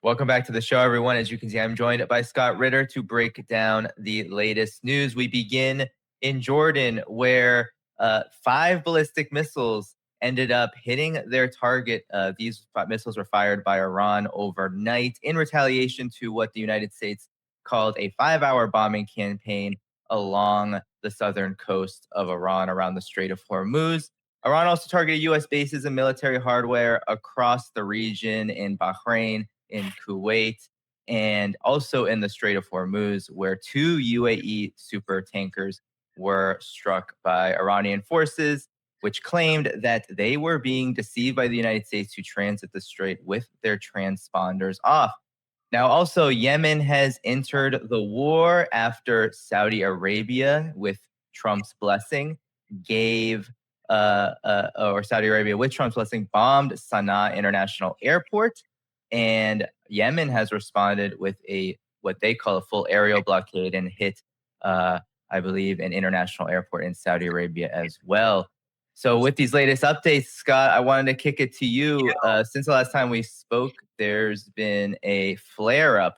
Welcome back to the show, everyone. As you can see, I'm joined by Scott Ritter to break down the latest news. We begin in Jordan, where 5 ballistic missiles ended up hitting their target. These missiles were fired by Iran overnight in retaliation to what the United States called a 5-hour bombing campaign along the southern coast of Iran around the Strait of Hormuz. Iran also targeted U.S. bases and military hardware across the region in Bahrain, in Kuwait, and also in the Strait of Hormuz, where 2 UAE super tankers were struck by Iranian forces, which claimed that they were being deceived by the United States to transit the strait with their transponders off. Now, also, Yemen has entered the war after Saudi Arabia, with Trump's blessing, or Saudi Arabia, with Trump's blessing, bombed Sana'a International Airport. And Yemen has responded with what they call a full aerial blockade and hit, I believe, an international airport in Saudi Arabia as well. So with these latest updates, Scott, I wanted to kick it to you. Since the last time we spoke, there's been a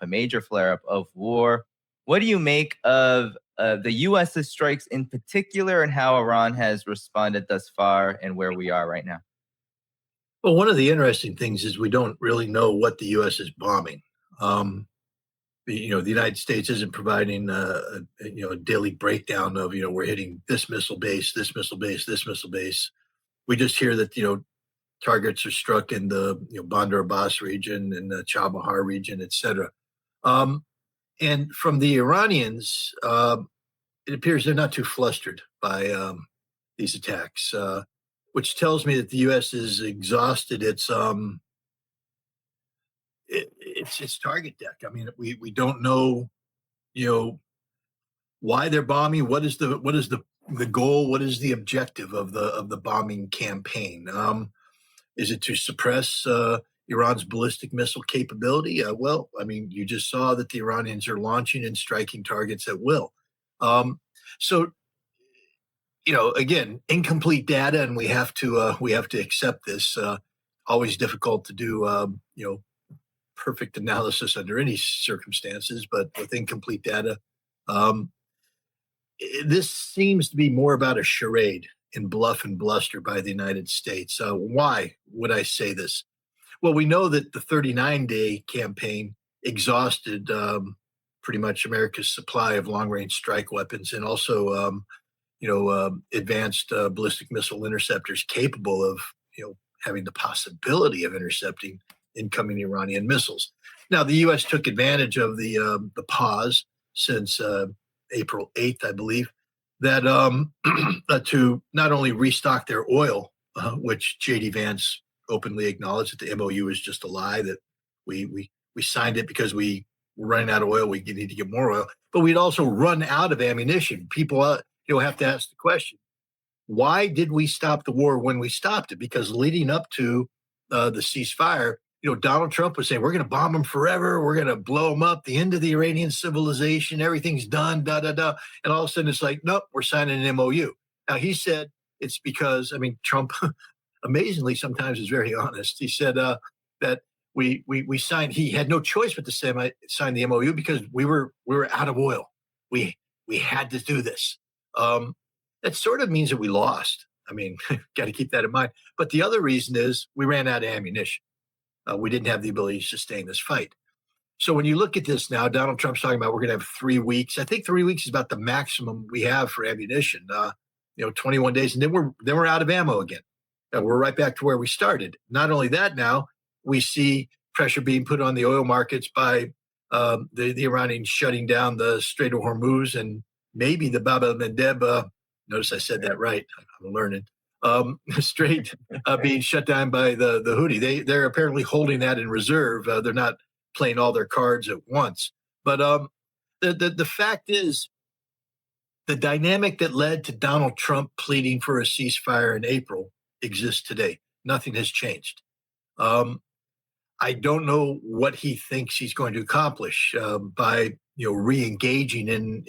major flare-up of war. What do you make of the U.S.'s strikes in particular, and how Iran has responded thus far and where we are right now? Well, one of the interesting things is we don't really know what the U.S. is bombing. The United States isn't providing a daily breakdown of we're hitting this missile base, this missile base, this missile base. We just hear that targets are struck in the Bandar Abbas region and the Chabahar region, etc. And from the Iranians, it appears they're not too flustered by these attacks. Which tells me that the U.S. is exhausted its target deck. I mean, we don't know, why they're bombing. What is the goal? What is the objective of the bombing campaign? Is it to suppress Iran's ballistic missile capability? Well, I mean, you just saw that the Iranians are launching and striking targets at will. So again, incomplete data, and we have to accept this. Always difficult to do, perfect analysis under any circumstances, but with incomplete data, this seems to be more about a charade and bluff and bluster by the United States. Why would I say this? Well, we know that the 39-day campaign exhausted pretty much America's supply of long-range strike weapons, and also advanced ballistic missile interceptors capable of, having the possibility of intercepting incoming Iranian missiles. Now, the U.S. took advantage of the pause since April 8th, I believe, that to not only restock their oil, which J.D. Vance openly acknowledged that the MOU is just a lie, that we signed it because we were running out of oil, we need to get more oil, but we'd also run out of ammunition. People have to ask the question, why did we stop the war when we stopped it? Because leading up to the ceasefire, Donald Trump was saying, we're going to bomb them forever. We're going to blow them up. The end of the Iranian civilization. Everything's done, And all of a sudden it's like, nope, we're signing an MOU. Now, he said it's because, Trump amazingly sometimes is very honest. He said that we signed, he had no choice but to sign the MOU because we were out of oil. We had to do this. That sort of means that we lost. Got to keep that in mind. But the other reason is we ran out of ammunition. We didn't have the ability to sustain this fight. So when you look at this now, Donald Trump's talking about we're going to have 3 weeks. I think 3 weeks is about the maximum we have for ammunition. 21 days, and then we're out of ammo again. We're right back to where we started. Not only that, now we see pressure being put on the oil markets by the Iranians shutting down the Strait of Hormuz and maybe the Bab el-Mandeb. Notice I said that right. I'm learning. Strait being shut down by the Houthi. They're apparently holding that in reserve. They're not playing all their cards at once. But the fact is, the dynamic that led to Donald Trump pleading for a ceasefire in April exists today. Nothing has changed. I don't know what he thinks he's going to accomplish by re-engaging in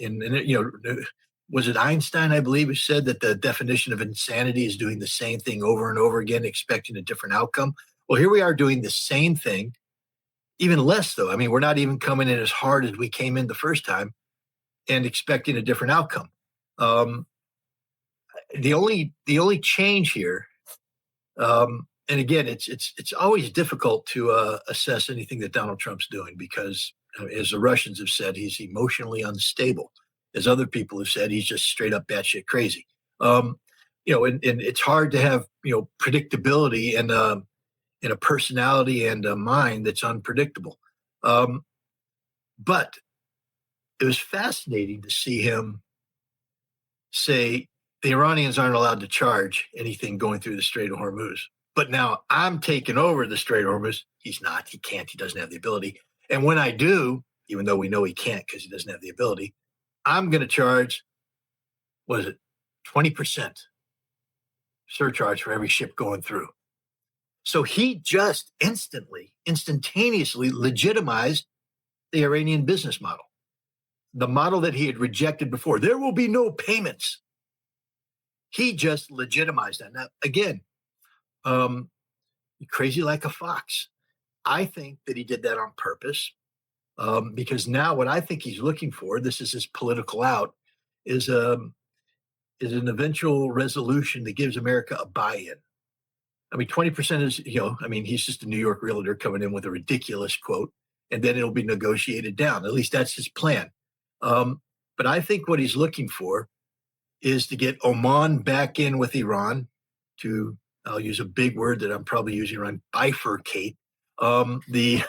was it Einstein, I believe, who said that the definition of insanity is doing the same thing over and over again, expecting a different outcome? Well, here we are doing the same thing, even less though. I mean, we're not even coming in as hard as we came in the first time and expecting a different outcome. Um, the only change here, and again, it's always difficult to assess anything that Donald Trump's doing because, as the Russians have said, he's emotionally unstable. As other people have said, he's just straight up batshit crazy. Um, and it's hard to have predictability and a personality and a mind that's unpredictable. Um, but it was fascinating to see him say the Iranians aren't allowed to charge anything going through the Strait of Hormuz. But now I'm taking over the Strait of Hormuz. He's not. He can't. He doesn't have the ability. And when I do, even though we know he can't because he doesn't have the ability, I'm going to charge, what is it, 20% surcharge for every ship going through. So he just instantaneously legitimized the Iranian business model, the model that he had rejected before. There will be no payments. He just legitimized that. Now, again, crazy like a fox. I think that he did that on purpose because now what I think he's looking for, this is his political out, is an eventual resolution that gives America a buy-in. I mean, 20% is, he's just a New York realtor coming in with a ridiculous quote, and then it'll be negotiated down. At least that's his plan. But I think what he's looking for is to get Oman back in with Iran to, I'll use a big word that I'm probably using around, bifurcate the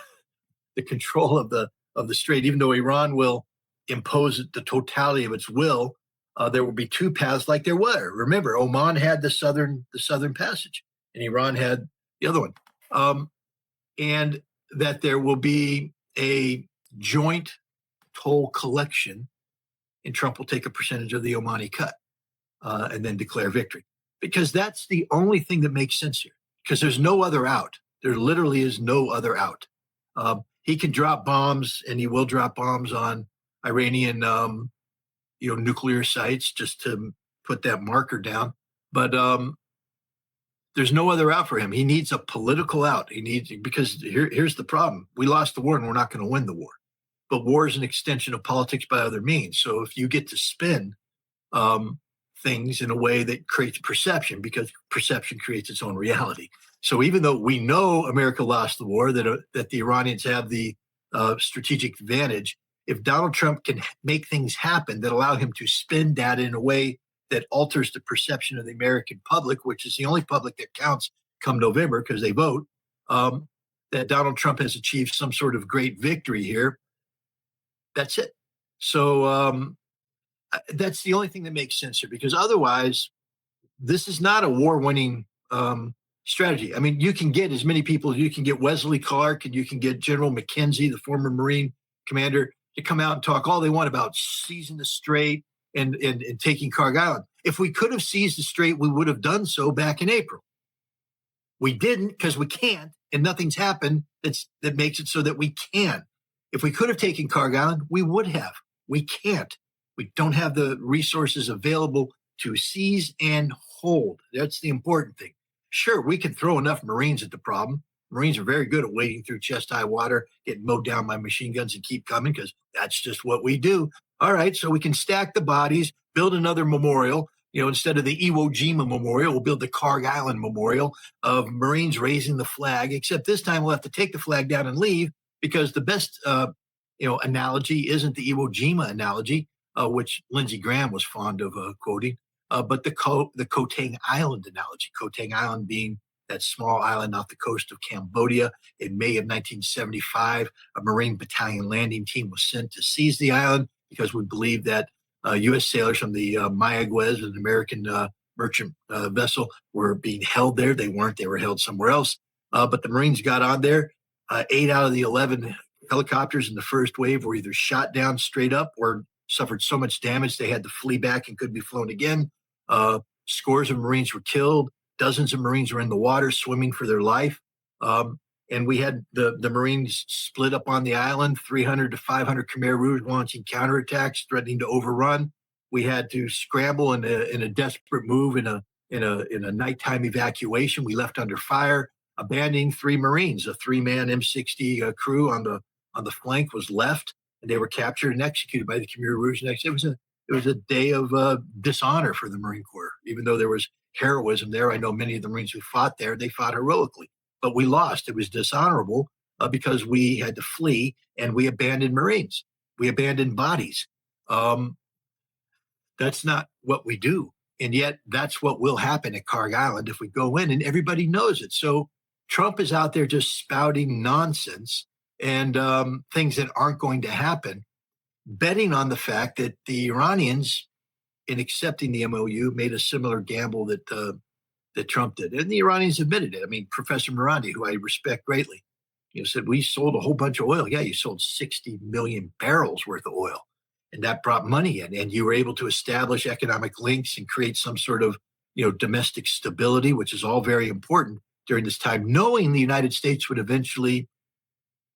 control of the strait. Even though Iran will impose the totality of its will, there will be two paths like there were. Remember, Oman had the southern passage, and Iran had the other one, and that there will be a joint toll collection, and Trump will take a percentage of the Omani cut and then declare victory. Because that's the only thing that makes sense here. Because there's no other out. There literally is no other out. He can drop bombs, and he will drop bombs on Iranian, nuclear sites just to put that marker down. But there's no other out for him. He needs a political out. Because here's the problem: we lost the war, and we're not going to win the war. But war is an extension of politics by other means. So if you get to spin things in a way that creates perception, because perception creates its own reality. So even though we know America lost the war, that the Iranians have the strategic advantage, if Donald Trump can make things happen that allow him to spin that in a way that alters the perception of the American public, which is the only public that counts come November because they vote, that Donald Trump has achieved some sort of great victory here, that's it. So that's the only thing that makes sense here, because otherwise, this is not a war-winning strategy. I mean, you can get as many people, you can get Wesley Clark, and you can get General McKenzie, the former Marine commander, to come out and talk all they want about seizing the strait and taking Carg Island. If we could have seized the strait, we would have done so back in April. We didn't because we can't, and nothing's happened that makes it so that we can. If we could have taken Carg Island, we would have. We can't. We don't have the resources available to seize and hold. That's the important thing. Sure, we can throw enough Marines at the problem. Marines are very good at wading through chest-high water, getting mowed down by machine guns, and keep coming because that's just what we do. All right, so we can stack the bodies, build another memorial. Instead of the Iwo Jima Memorial, we'll build the Carg Island Memorial of Marines raising the flag, except this time we'll have to take the flag down and leave because the best analogy isn't the Iwo Jima analogy, which Lindsey Graham was fond of quoting, but the Kotang Island analogy. Kotang Island being that small island off the coast of Cambodia. In May of 1975, a Marine battalion landing team was sent to seize the island because we believed that U.S. sailors from the Mayaguez, an American merchant vessel, were being held there. They weren't. They were held somewhere else. But the Marines got on there. 8 out of the 11 helicopters in the first wave were either shot down straight up or suffered so much damage they had to flee back and could be flown again. Scores of Marines were killed. Dozens of Marines were in the water swimming for their life. And we had the Marines split up on the island, 300 to 500 Khmer Rouge launching counterattacks, threatening to overrun. We had to scramble in a desperate move in a nighttime evacuation. We left under fire. abandoning 3 Marines. A 3-man M60 crew on the flank was left, and they were captured and executed by the Khmer Rouge. Next, it was a day of dishonor for the Marine Corps, even though there was heroism there. I know many of the Marines who fought there; they fought heroically, but we lost. It was dishonorable because we had to flee and we abandoned Marines. We abandoned bodies. Um, that's not what we do. And yet that's what will happen at Carg Island if we go in, and everybody knows it. So Trump is out there just spouting nonsense and things that aren't going to happen, betting on the fact that the Iranians, in accepting the MOU, made a similar gamble that Trump did. And the Iranians admitted it. I mean, Professor Morandi, who I respect greatly, said, we sold a whole bunch of oil. Yeah, you sold 60 million barrels worth of oil. And that brought money in. And you were able to establish economic links and create some sort of, domestic stability, which is all very important during this time, knowing the United States would eventually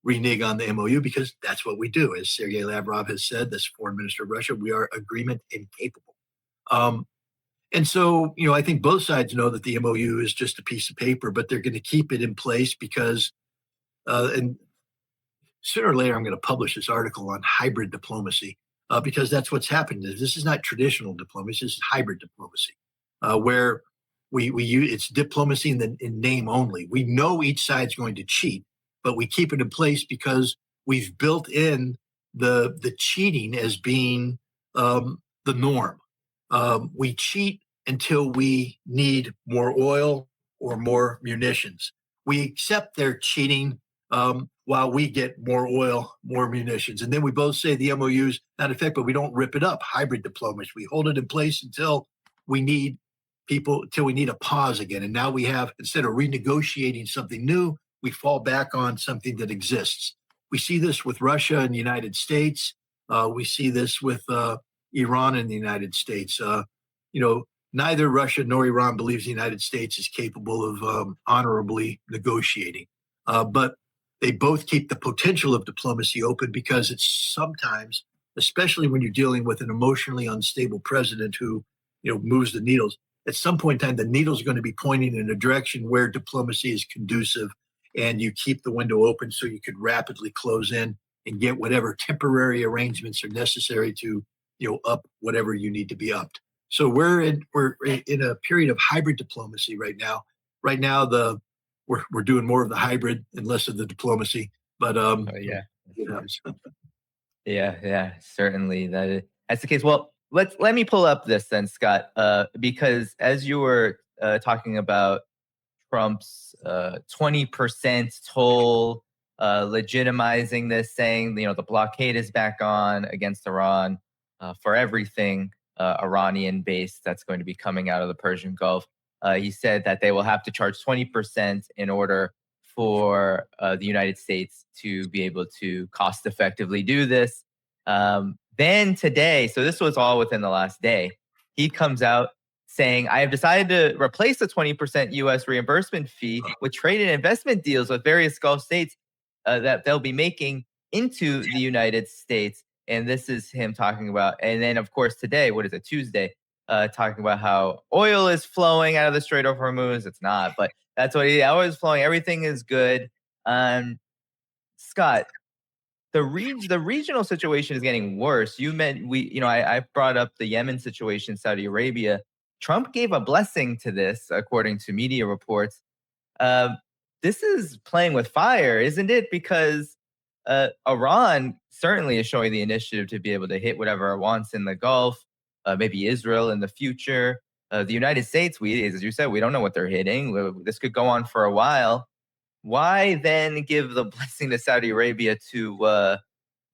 renege on the MOU, because that's what we do. As Sergei Lavrov has said, this foreign minister of Russia, we are agreement incapable. And so, I think both sides know that the MOU is just a piece of paper, but they're going to keep it in place because, and sooner or later, I'm going to publish this article on hybrid diplomacy because that's what's happened. This is not traditional diplomacy; this is hybrid diplomacy, where we use it's diplomacy in name only. We know each side's going to cheat, but we keep it in place because we've built in the cheating as being the norm. We cheat until we need more oil or more munitions. We accept their cheating while we get more oil, more munitions. And then we both say the MOU's not effective, but we don't rip it up. Hybrid diplomacy. We hold it in place until we need a pause again. And now we have, instead of renegotiating something new, we fall back on something that exists. We see this with Russia and the United States. We see this with Iran and the United States. Neither Russia nor Iran believes the United States is capable of honorably negotiating. But they both keep the potential of diplomacy open because it's sometimes, especially when you're dealing with an emotionally unstable president who, moves the needles, at some point in time, the needle's going to be pointing in a direction where diplomacy is conducive, and you keep the window open so you could rapidly close in and get whatever temporary arrangements are necessary to, up whatever you need to be upped. So we're in a period of hybrid diplomacy right now. Right now, we're doing more of the hybrid and less of the diplomacy. But yeah, yeah, certainly that's the case. Well, let me pull up this then, Scott, because as you were talking about Trump's 20% toll, legitimizing this, saying the blockade is back on against Iran for everything Iranian based that's going to be coming out of the Persian Gulf. He said that they will have to charge 20% in order for the United States to be able to cost effectively do this. Then today, so this was all within the last day, he comes out saying, I have decided to replace the 20% U.S. reimbursement fee with trade and investment deals with various Gulf states that they'll be making into the United States. And this is him talking about, and then of course today, what is it, Tuesday, talking about how oil is flowing out of the Strait of Hormuz. It's not, but that's what oil is flowing. Everything is good. Scott, the regional situation is getting worse. I brought up the Yemen situation, Saudi Arabia. Trump gave a blessing to this, according to media reports. This is playing with fire, isn't it? Because Iran certainly is showing the initiative to be able to hit whatever it wants in the Gulf, maybe Israel in the future. The United States, as you said, we don't know what they're hitting. This could go on for a while. Why then give the blessing to Saudi Arabia to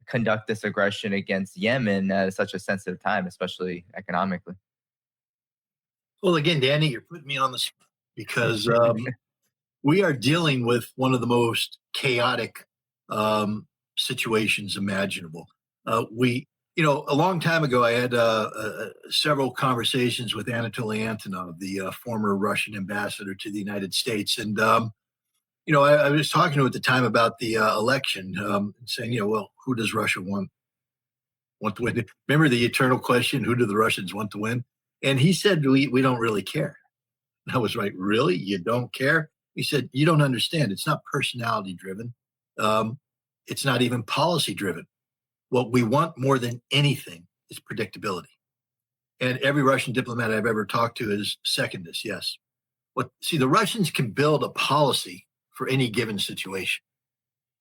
conduct this aggression against Yemen at such a sensitive time, especially economically? Well, again, Danny, you're putting me on the spot because we are dealing with one of the most chaotic situations imaginable. A long time ago, I had several conversations with Anatoly Antonov, the former Russian ambassador to the United States. And, I was talking to him at the time about the election, saying, well, who does Russia want to win? Remember the eternal question, who do the Russians want to win? And he said, we don't really care. And I was like, really? You don't care? He said, "You don't understand. It's not personality driven. Um, it's not even policy driven. What we want more than anything is predictability." And every Russian diplomat I've ever talked to is second this. Yes. See, the Russians can build a policy for any given situation.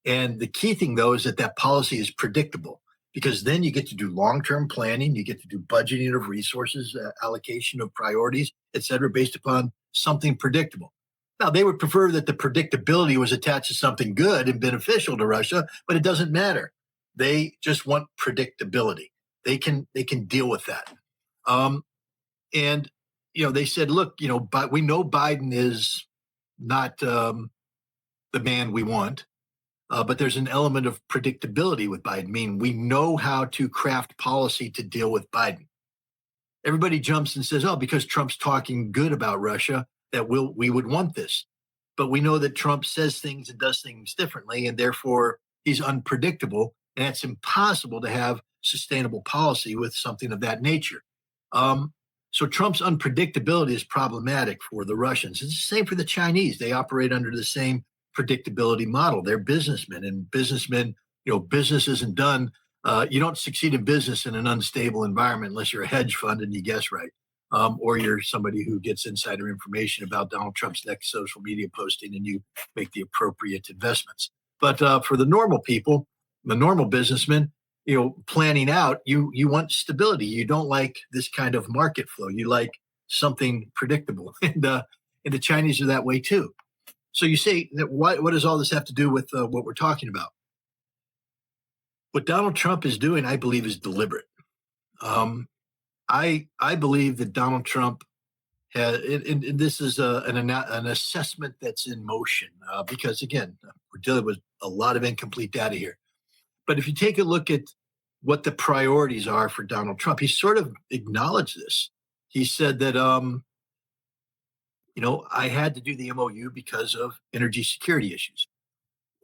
And the key thing, though, is that that policy is predictable because then you get to do long-term planning, you get to do budgeting of resources, allocation of priorities, et cetera, based upon something predictable. Now, they would prefer that the predictability was attached to something good and beneficial to Russia, but it doesn't matter. They just want predictability. They can deal with that. Um, and they said, look, but we know Biden is not the man we want. But there's an element of predictability with Biden. I mean, we know how to craft policy to deal with Biden. Everybody jumps and says, "Oh, because Trump's talking good about Russia, that we would want this." But we know that Trump says things and does things differently, and therefore he's unpredictable, and it's impossible to have sustainable policy with something of that nature. Um, so Trump's unpredictability is problematic for the Russians. It's the same for the Chinese. They operate under the same predictability model. They're businessmen, and businessmen, business isn't done. You don't succeed in business in an unstable environment unless you're a hedge fund and you guess right, or you're somebody who gets insider information about Donald Trump's next social media posting and you make the appropriate investments. But for the normal people, the normal businessmen, planning out, you want stability. You don't like this kind of market flow. You like something predictable, and the Chinese are that way too. So you say that what does all this have to do with what we're talking about? What Donald Trump is doing, I believe, is deliberate. I believe that Donald Trump has, and this is an assessment that's in motion because again, we're dealing with a lot of incomplete data here. But if you take a look at what the priorities are for Donald Trump, he sort of acknowledged this. He said that I had to do the MOU because of energy security issues.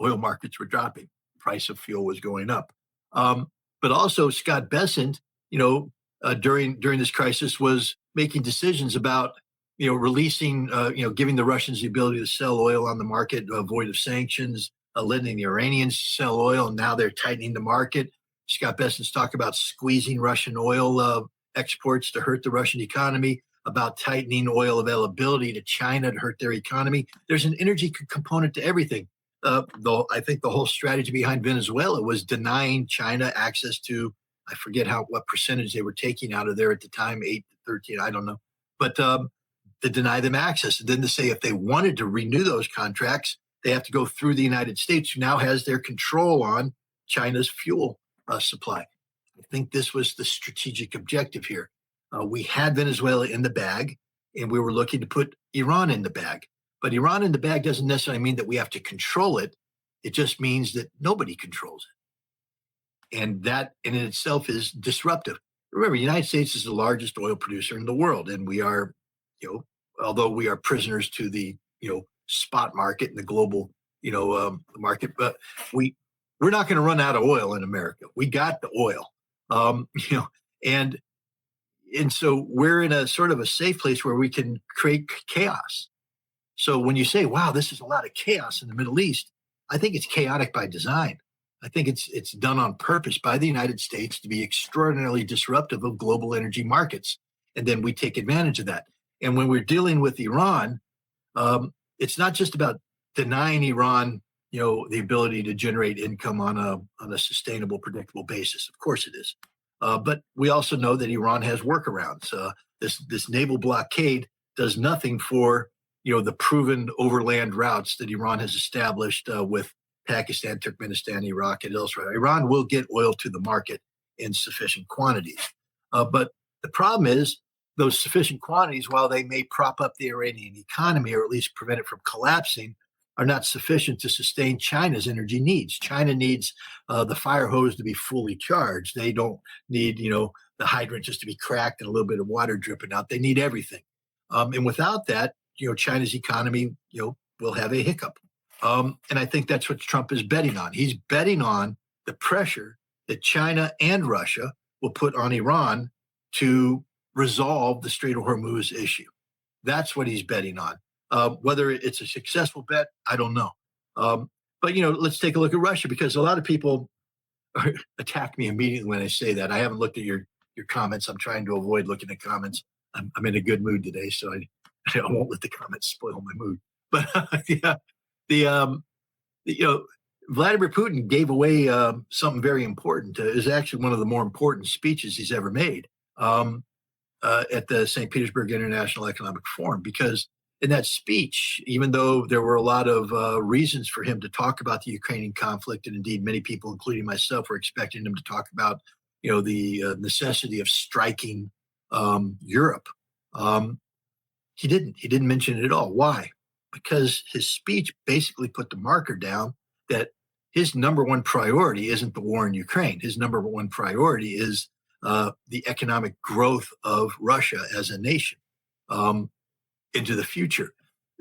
Oil markets were dropping, price of fuel was going up. But also Scott Bessent, during this crisis was making decisions about, releasing, giving the Russians the ability to sell oil on the market, void of sanctions, letting the Iranians sell oil, and now they're tightening the market. Scott Bessent's talk about squeezing Russian oil exports to hurt the Russian economy, about tightening oil availability to China to hurt their economy. There's an energy component to everything. Though I think the whole strategy behind Venezuela was denying China access to, I forget what percentage they were taking out of there at the time, 8 to 13, I don't know. But to deny them access. And then to say if they wanted to renew those contracts, they have to go through the United States, who now has their control on China's fuel supply. I think this was the strategic objective here. We had Venezuela in the bag, and we were looking to put Iran in the bag. But Iran in the bag doesn't necessarily mean that we have to control it. It just means that nobody controls it. And that in itself is disruptive. Remember, the United States is the largest oil producer in the world. And we are, although we are prisoners to the, spot market and the global, market, but we're not going to run out of oil in America. We got the oil, and so we're in a sort of a safe place where we can create chaos. So when you say, wow, this is a lot of chaos in the Middle East, I think it's chaotic by design. I think it's done on purpose by the United States to be extraordinarily disruptive of global energy markets. And then we take advantage of that. And when we're dealing with Iran, it's not just about denying Iran, the ability to generate income on a sustainable, predictable basis. Of course it is. But we also know that Iran has workarounds. This naval blockade does nothing for the proven overland routes that Iran has established with Pakistan, Turkmenistan, Iraq, and elsewhere. Iran will get oil to the market in sufficient quantities. But the problem is those sufficient quantities, while they may prop up the Iranian economy or at least prevent it from collapsing, are not sufficient to sustain China's energy needs. China needs the fire hose to be fully charged. They don't need, the hydrant just to be cracked and a little bit of water dripping out. They need everything. And without that, China's economy, will have a hiccup. And I think that's what Trump is betting on. He's betting on the pressure that China and Russia will put on Iran to resolve the Strait of Hormuz issue. That's what he's betting on. Whether it's a successful bet, I don't know. Um, but let's take a look at Russia, because a lot of people attack me immediately when I say that. I haven't looked at your comments. I'm trying to avoid looking at comments. I'm in a good mood today, so I won't let the comments spoil my mood. But yeah, the Vladimir Putin gave away something very important. Is actually one of the more important speeches he's ever made at the St. Petersburg International Economic Forum, because in that speech, even though there were a lot of reasons for him to talk about the Ukrainian conflict, and indeed many people, including myself, were expecting him to talk about, the necessity of striking Europe. He didn't. He didn't mention it at all. Why? Because his speech basically put the marker down that his number one priority isn't the war in Ukraine. His number one priority is the economic growth of Russia as a nation into the future.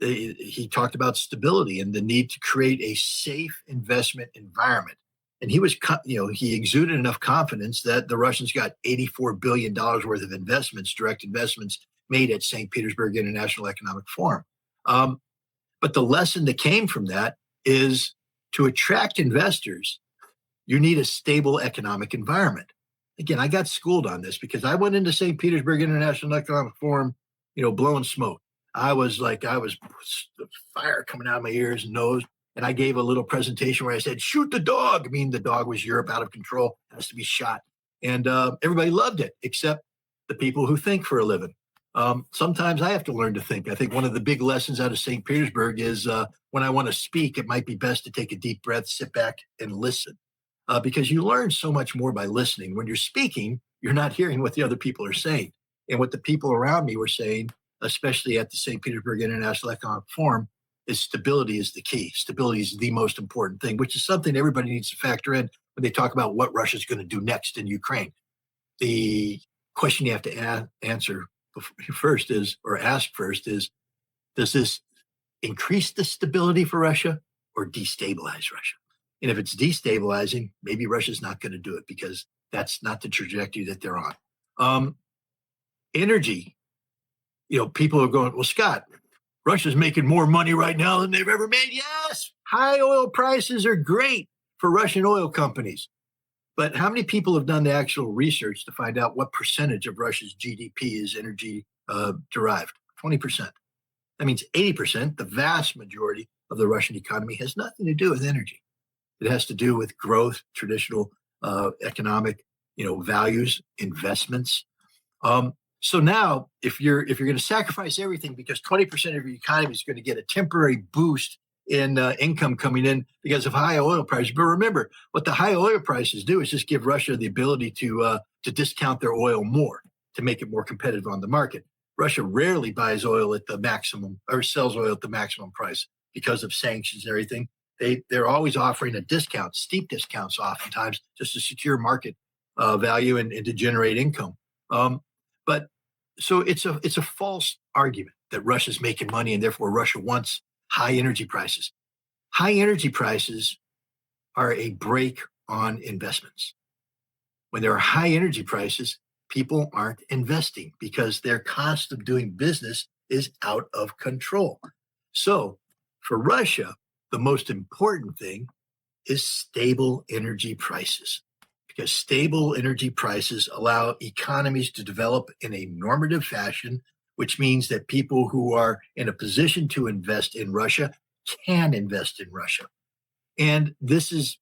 He talked about stability and the need to create a safe investment environment. And he exuded enough confidence that the Russians got $84 billion worth of investments, direct investments made at St. Petersburg International Economic Forum. But the lesson that came from that is to attract investors, you need a stable economic environment. Again, I got schooled on this because I went into St. Petersburg International Economic Forum, blowing smoke. I was fire coming out of my ears and nose. And I gave a little presentation where I said, shoot the dog. I mean, the dog was Europe out of control, has to be shot. And everybody loved it, except the people who think for a living. Sometimes I have to learn to think. I think one of the big lessons out of St. Petersburg is when I want to speak, it might be best to take a deep breath, sit back and listen, because you learn so much more by listening. When you're speaking, you're not hearing what the other people are saying. And what the people around me were saying, especially at the St. Petersburg International Economic Forum, is stability is the key. Stability is the most important thing, which is something everybody needs to factor in when they talk about what Russia's going to do next in Ukraine. The question you have to ask first is, does this increase the stability for Russia or destabilize Russia? And if it's destabilizing, maybe Russia's not going to do it, because that's not the trajectory that they're on. Energy, people are going, well, Scott, Russia's making more money right now than they've ever made. Yes, high oil prices are great for Russian oil companies. But how many people have done the actual research to find out what percentage of Russia's GDP is energy derived? 20%. That means 80%, the vast majority of the Russian economy, has nothing to do with energy. It has to do with growth, traditional economic, values, investments. So now, if you're going to sacrifice everything because 20% of your economy is going to get a temporary boost in income coming in because of high oil prices, but remember, what the high oil prices do is just give Russia the ability to discount their oil more, to make it more competitive on the market. Russia rarely buys oil at the maximum or sells oil at the maximum price because of sanctions and everything. They're always offering a discount, steep discounts oftentimes, just to secure market value and to generate income. But so it's a false argument that Russia's making money and therefore Russia wants high energy prices. High energy prices are a brake on investments. When there are high energy prices, people aren't investing because their cost of doing business is out of control. So for Russia, the most important thing is stable energy prices, because stable energy prices allow economies to develop in a normative fashion, which means that people who are in a position to invest in Russia can invest in Russia. And this is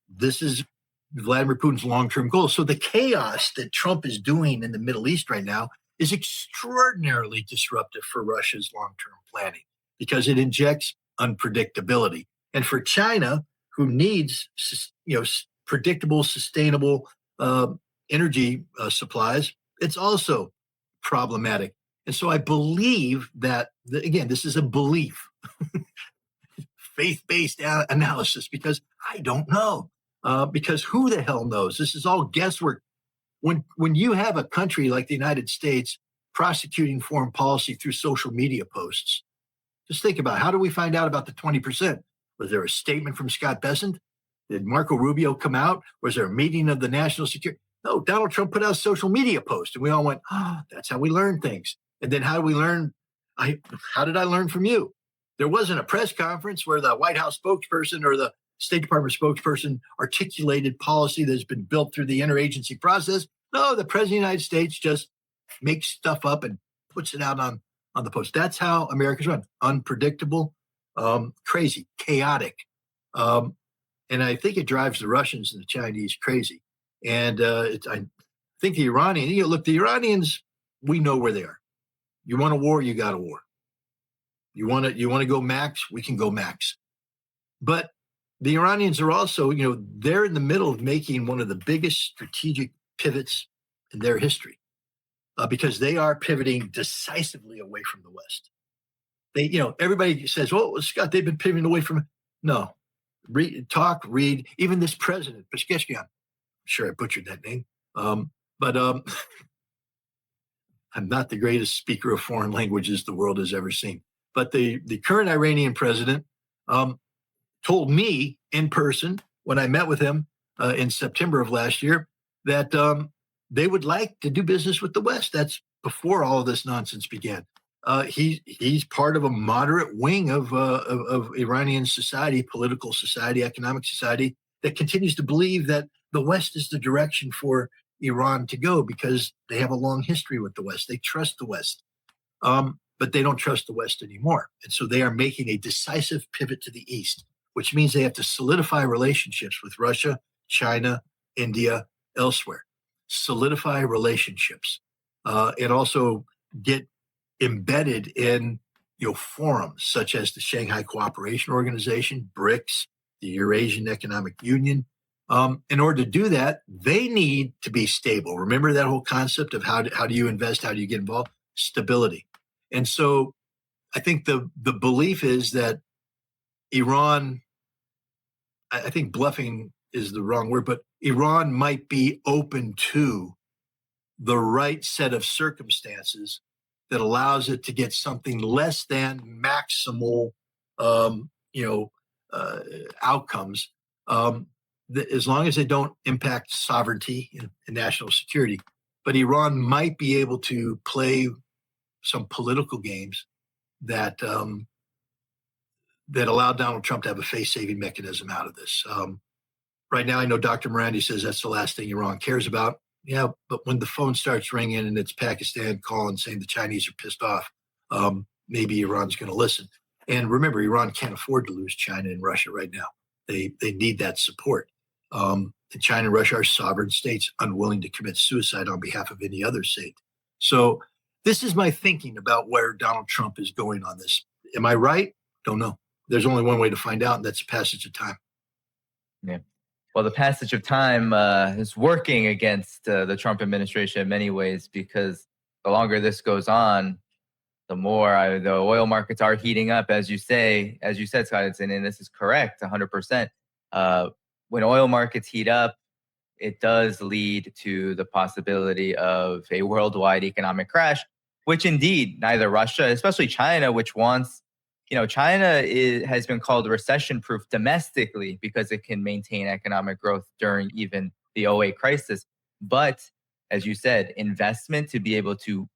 Vladimir Putin's long-term goal. So the chaos that Trump is doing in the Middle East right now is extraordinarily disruptive for Russia's long-term planning, because it injects unpredictability. And for China, who needs predictable, sustainable energy supplies, it's also problematic. And so I believe that, again, this is a belief, faith-based analysis, because I don't know. Because who the hell knows? This is all guesswork. When you have a country like the United States prosecuting foreign policy through social media posts, just think about, how do we find out about the 20%? Was there a statement from Scott Bessent? Did Marco Rubio come out? Was there a meeting of the national security? No, Donald Trump put out a social media post, and we all went, that's how we learn things. And then how do we learn? How did I learn from you? There wasn't a press conference where the White House spokesperson or the State Department spokesperson articulated policy that's been built through the interagency process. No, the President of the United States just makes stuff up and puts it out on the post. That's how America's run. Unpredictable, crazy, chaotic. And I think it drives the Russians and the Chinese crazy. And I think the Iranians, look, the Iranians, we know where they are. You want a war, you got a war. You want to go max, we can go max. But the Iranians are also, they're in the middle of making one of the biggest strategic pivots in their history because they are pivoting decisively away from the West. Everybody says, "Oh, Scott, they've been pivoting away from." No, read. Even this president, Peshkeshkian. I'm sure I butchered that name, but I'm not the greatest speaker of foreign languages the world has ever seen. But the current Iranian president told me in person when I met with him in September of last year that they would like to do business with the West. That's before all of this nonsense began. He's part of a moderate wing of Iranian society, political society, economic society that continues to believe that the West is the direction for Iran to go because they have a long history with the West. They trust the West, but they don't trust the West anymore. And so they are making a decisive pivot to the East, which means they have to solidify relationships with Russia, China, India, elsewhere. Solidify relationships and also get embedded in forums such as the Shanghai Cooperation Organization, BRICS, the Eurasian Economic Union. In order to do that, they need to be stable. Remember that whole concept of how do you invest, how do you get involved? Stability. And so I think the belief is that Iran, I think bluffing is the wrong word, but Iran might be open to the right set of circumstances that allows it to get something less than maximal, outcomes, as long as they don't impact sovereignty and national security. But Iran might be able to play some political games that allow Donald Trump to have a face-saving mechanism out of this. Right now, I know Dr. Morandi says that's the last thing Iran cares about. Yeah, but when the phone starts ringing and it's Pakistan calling saying the Chinese are pissed off, maybe Iran's going to listen. And remember, Iran can't afford to lose China and Russia right now. They need that support. And China and Russia are sovereign states unwilling to commit suicide on behalf of any other state. So this is my thinking about where Donald Trump is going on this. Am I right? Don't know. There's only one way to find out, and that's the passage of time. Yeah. Well, the passage of time is working against the Trump administration in many ways because the longer this goes on, the more the oil markets are heating up, as you said, Scott, and this is correct, 100%. When oil markets heat up, it does lead to the possibility of a worldwide economic crash, which indeed neither Russia, especially China, which wants China has been called recession-proof domestically because it can maintain economic growth during even the '08 crisis. But as you said, investment to be able to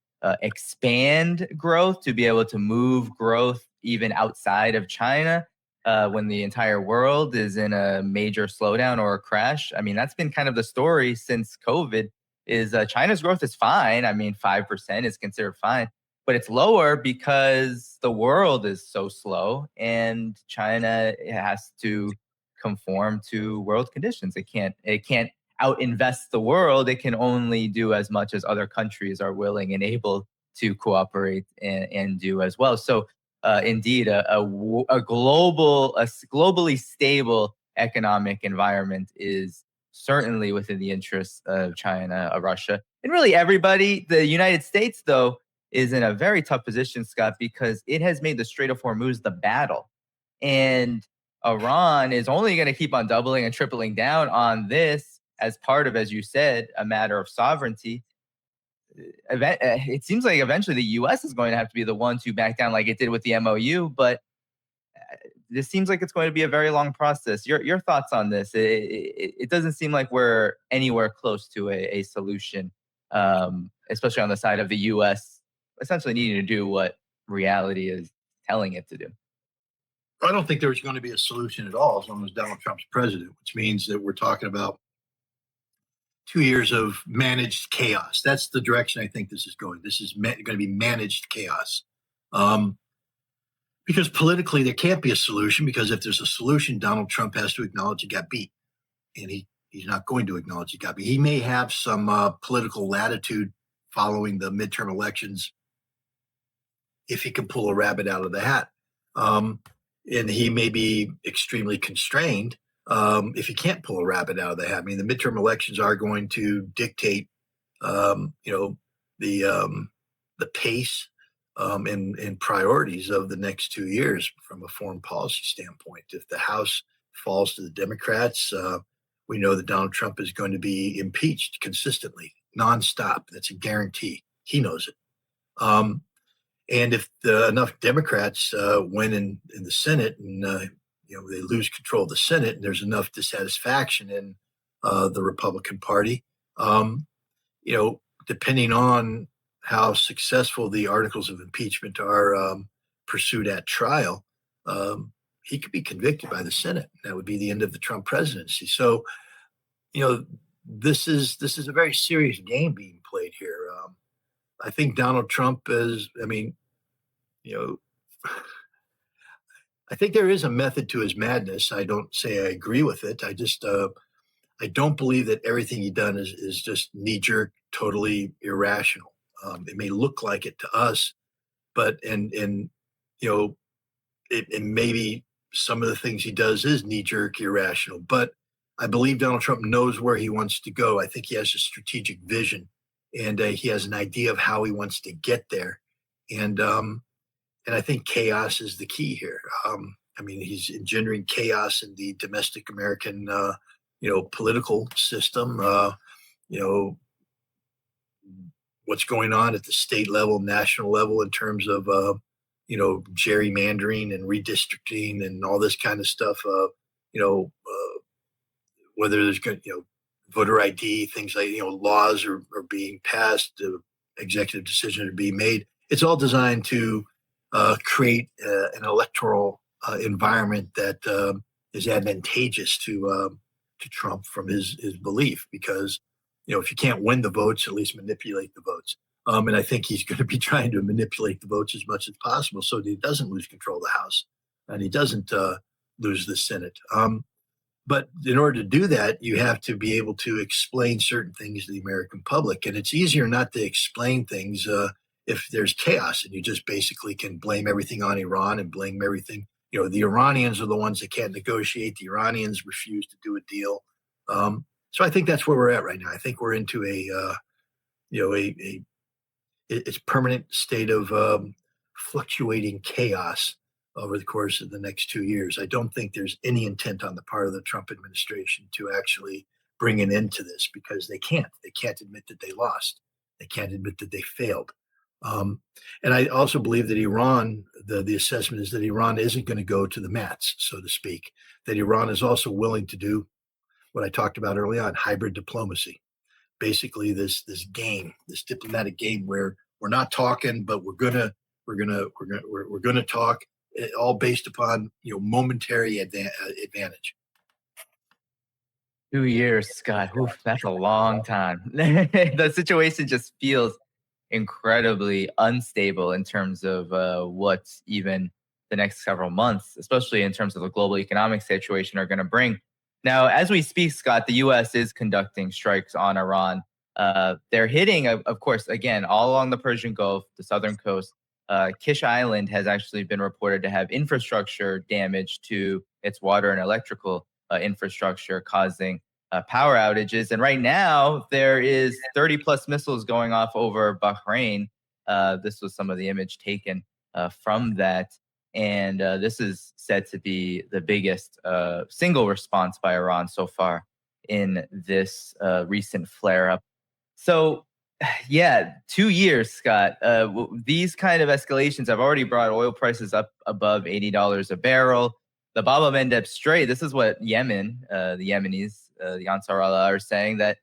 expand growth, to be able to move growth even outside of China when the entire world is in a major slowdown or a crash. I mean, that's been kind of the story since COVID is China's growth is fine. I mean, 5% is considered fine. But it's lower because the world is so slow and China has to conform to world conditions. It can't out-invest the world. It can only do as much as other countries are willing and able to cooperate and do as well. So indeed, a globally stable economic environment is certainly within the interests of China, Russia, and really everybody. The United States, though, is in a very tough position, Scott, because it has made the Strait of Hormuz the battle. And Iran is only going to keep on doubling and tripling down on this as part of, as you said, a matter of sovereignty. It seems like eventually the U.S. is going to have to be the one to back down like it did with the MOU, but this seems like it's going to be a very long process. Your thoughts on this? It doesn't seem like we're anywhere close to a solution, especially on the side of the U.S. essentially needing to do what reality is telling it to do. I don't think there's going to be a solution at all as long as Donald Trump's president, which means that we're talking about 2 years of managed chaos. That's the direction I think this is going. This is going to be managed chaos. Um, because politically, there can't be a solution, because if there's a solution, Donald Trump has to acknowledge he got beat. And he's not going to acknowledge he got beat. He may have some political latitude following the midterm elections if he can pull a rabbit out of the hat. And he may be extremely constrained if he can't pull a rabbit out of the hat. I mean, the midterm elections are going to dictate, the pace and priorities of the next 2 years from a foreign policy standpoint. If the House falls to the Democrats, we know that Donald Trump is going to be impeached consistently, nonstop. That's a guarantee. He knows it. And if enough Democrats win in the Senate, and they lose control of the Senate, and there's enough dissatisfaction in the Republican Party, depending on how successful the articles of impeachment are pursued at trial, he could be convicted by the Senate. That would be the end of the Trump presidency. So, this is a very serious game being played here. I think Donald Trump is. I think there is a method to his madness. I don't say I agree with it. I just I don't believe that everything he done is just knee jerk, totally irrational. It may look like it to us, but and maybe some of the things he does is knee jerk, irrational. But I believe Donald Trump knows where he wants to go. I think he has a strategic vision, and he has an idea of how he wants to get there. And I think chaos is the key here. He's engendering chaos in the domestic American, political system. What's going on at the state level, national level, in terms of, gerrymandering and redistricting and all this kind of stuff. Whether there's voter ID, things like laws are being passed, executive decisions are being made. It's all designed to create an electoral environment that is advantageous to Trump from his belief, because if you can't win the votes, at least manipulate the votes. And I think he's going to be trying to manipulate the votes as much as possible so that he doesn't lose control of the House and he doesn't lose the Senate. But in order to do that, you have to be able to explain certain things to the American public. And it's easier not to explain things if there's chaos, and you just basically can blame everything on Iran and blame everything. The Iranians are the ones that can't negotiate. The Iranians refuse to do a deal. So I think that's where we're at right now. I think we're into it's permanent state of fluctuating chaos over the course of the next 2 years. I don't think there's any intent on the part of the Trump administration to actually bring an end to this, because they can't. They can't admit that they lost. They can't admit that they failed. And I also believe that Iran, the assessment is that Iran isn't going to go to the mats, so to speak, that Iran is also willing to do what I talked about early on, hybrid diplomacy. Basically this game, this diplomatic game where we're not talking, but we're gonna talk, all based upon momentary advantage. 2 years, Scott. Oof, that's a long time. The situation just feels incredibly unstable in terms of what's even the next several months, especially in terms of the global economic situation, are going to bring. Now, as we speak, Scott, the U.S. is conducting strikes on Iran. They're hitting, of course, again, all along the Persian Gulf, the southern coast. Kish Island has actually been reported to have infrastructure damage to its water and electrical infrastructure, causing power outages. And right now, there is 30 plus missiles going off over Bahrain. This was some of the image taken from that. And this is said to be the biggest single response by Iran so far in this recent flare up. So, yeah, 2 years, Scott. These kind of escalations have already brought oil prices up above $80 a barrel. The Bab el Mandeb Strait, this is what Yemen, the Yemenis, the Ansar Allah, are saying, that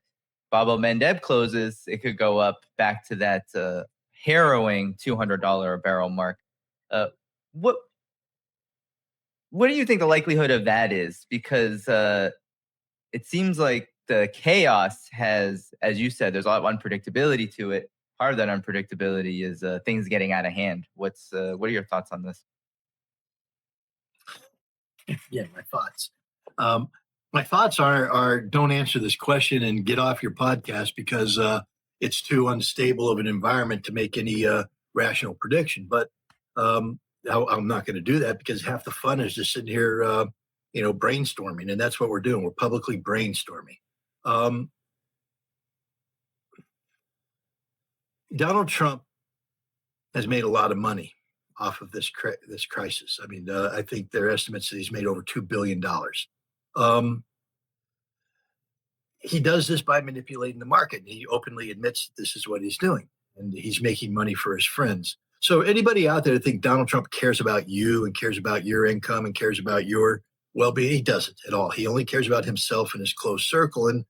Bab el Mandeb closes, it could go up back to that harrowing $200 a barrel mark. What what do you think the likelihood of that is? Because it seems like the chaos has, as you said, there's a lot of unpredictability to it. Part of that unpredictability is things getting out of hand. What are your thoughts on this? Yeah, my thoughts. Um, my thoughts are don't answer this question and get off your podcast because it's too unstable of an environment to make any rational prediction. But um, I'm not going to do that because half the fun is just sitting here, brainstorming, and that's what we're doing. We're publicly brainstorming. Um, Donald Trump has made a lot of money off of this crisis. I mean, I think their estimates that he's made over $2 billion. Um, he does this by manipulating the market. And he openly admits this is what he's doing, and he's making money for his friends. So anybody out there that think Donald Trump cares about you and cares about your income and cares about your well-being, he doesn't at all. He only cares about himself and his close circle. And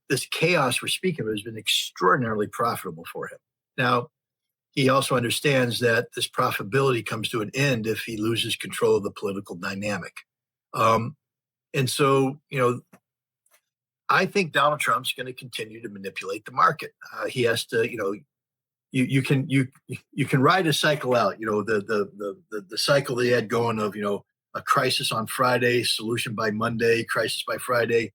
this chaos we're speaking of has been extraordinarily profitable for him. Now, he also understands that this profitability comes to an end if he loses control of the political dynamic. Um, and so, I think Donald Trump's going to continue to manipulate the market. He has to, you can ride a cycle out. The cycle they had going of a crisis on Friday, solution by Monday, crisis by Friday.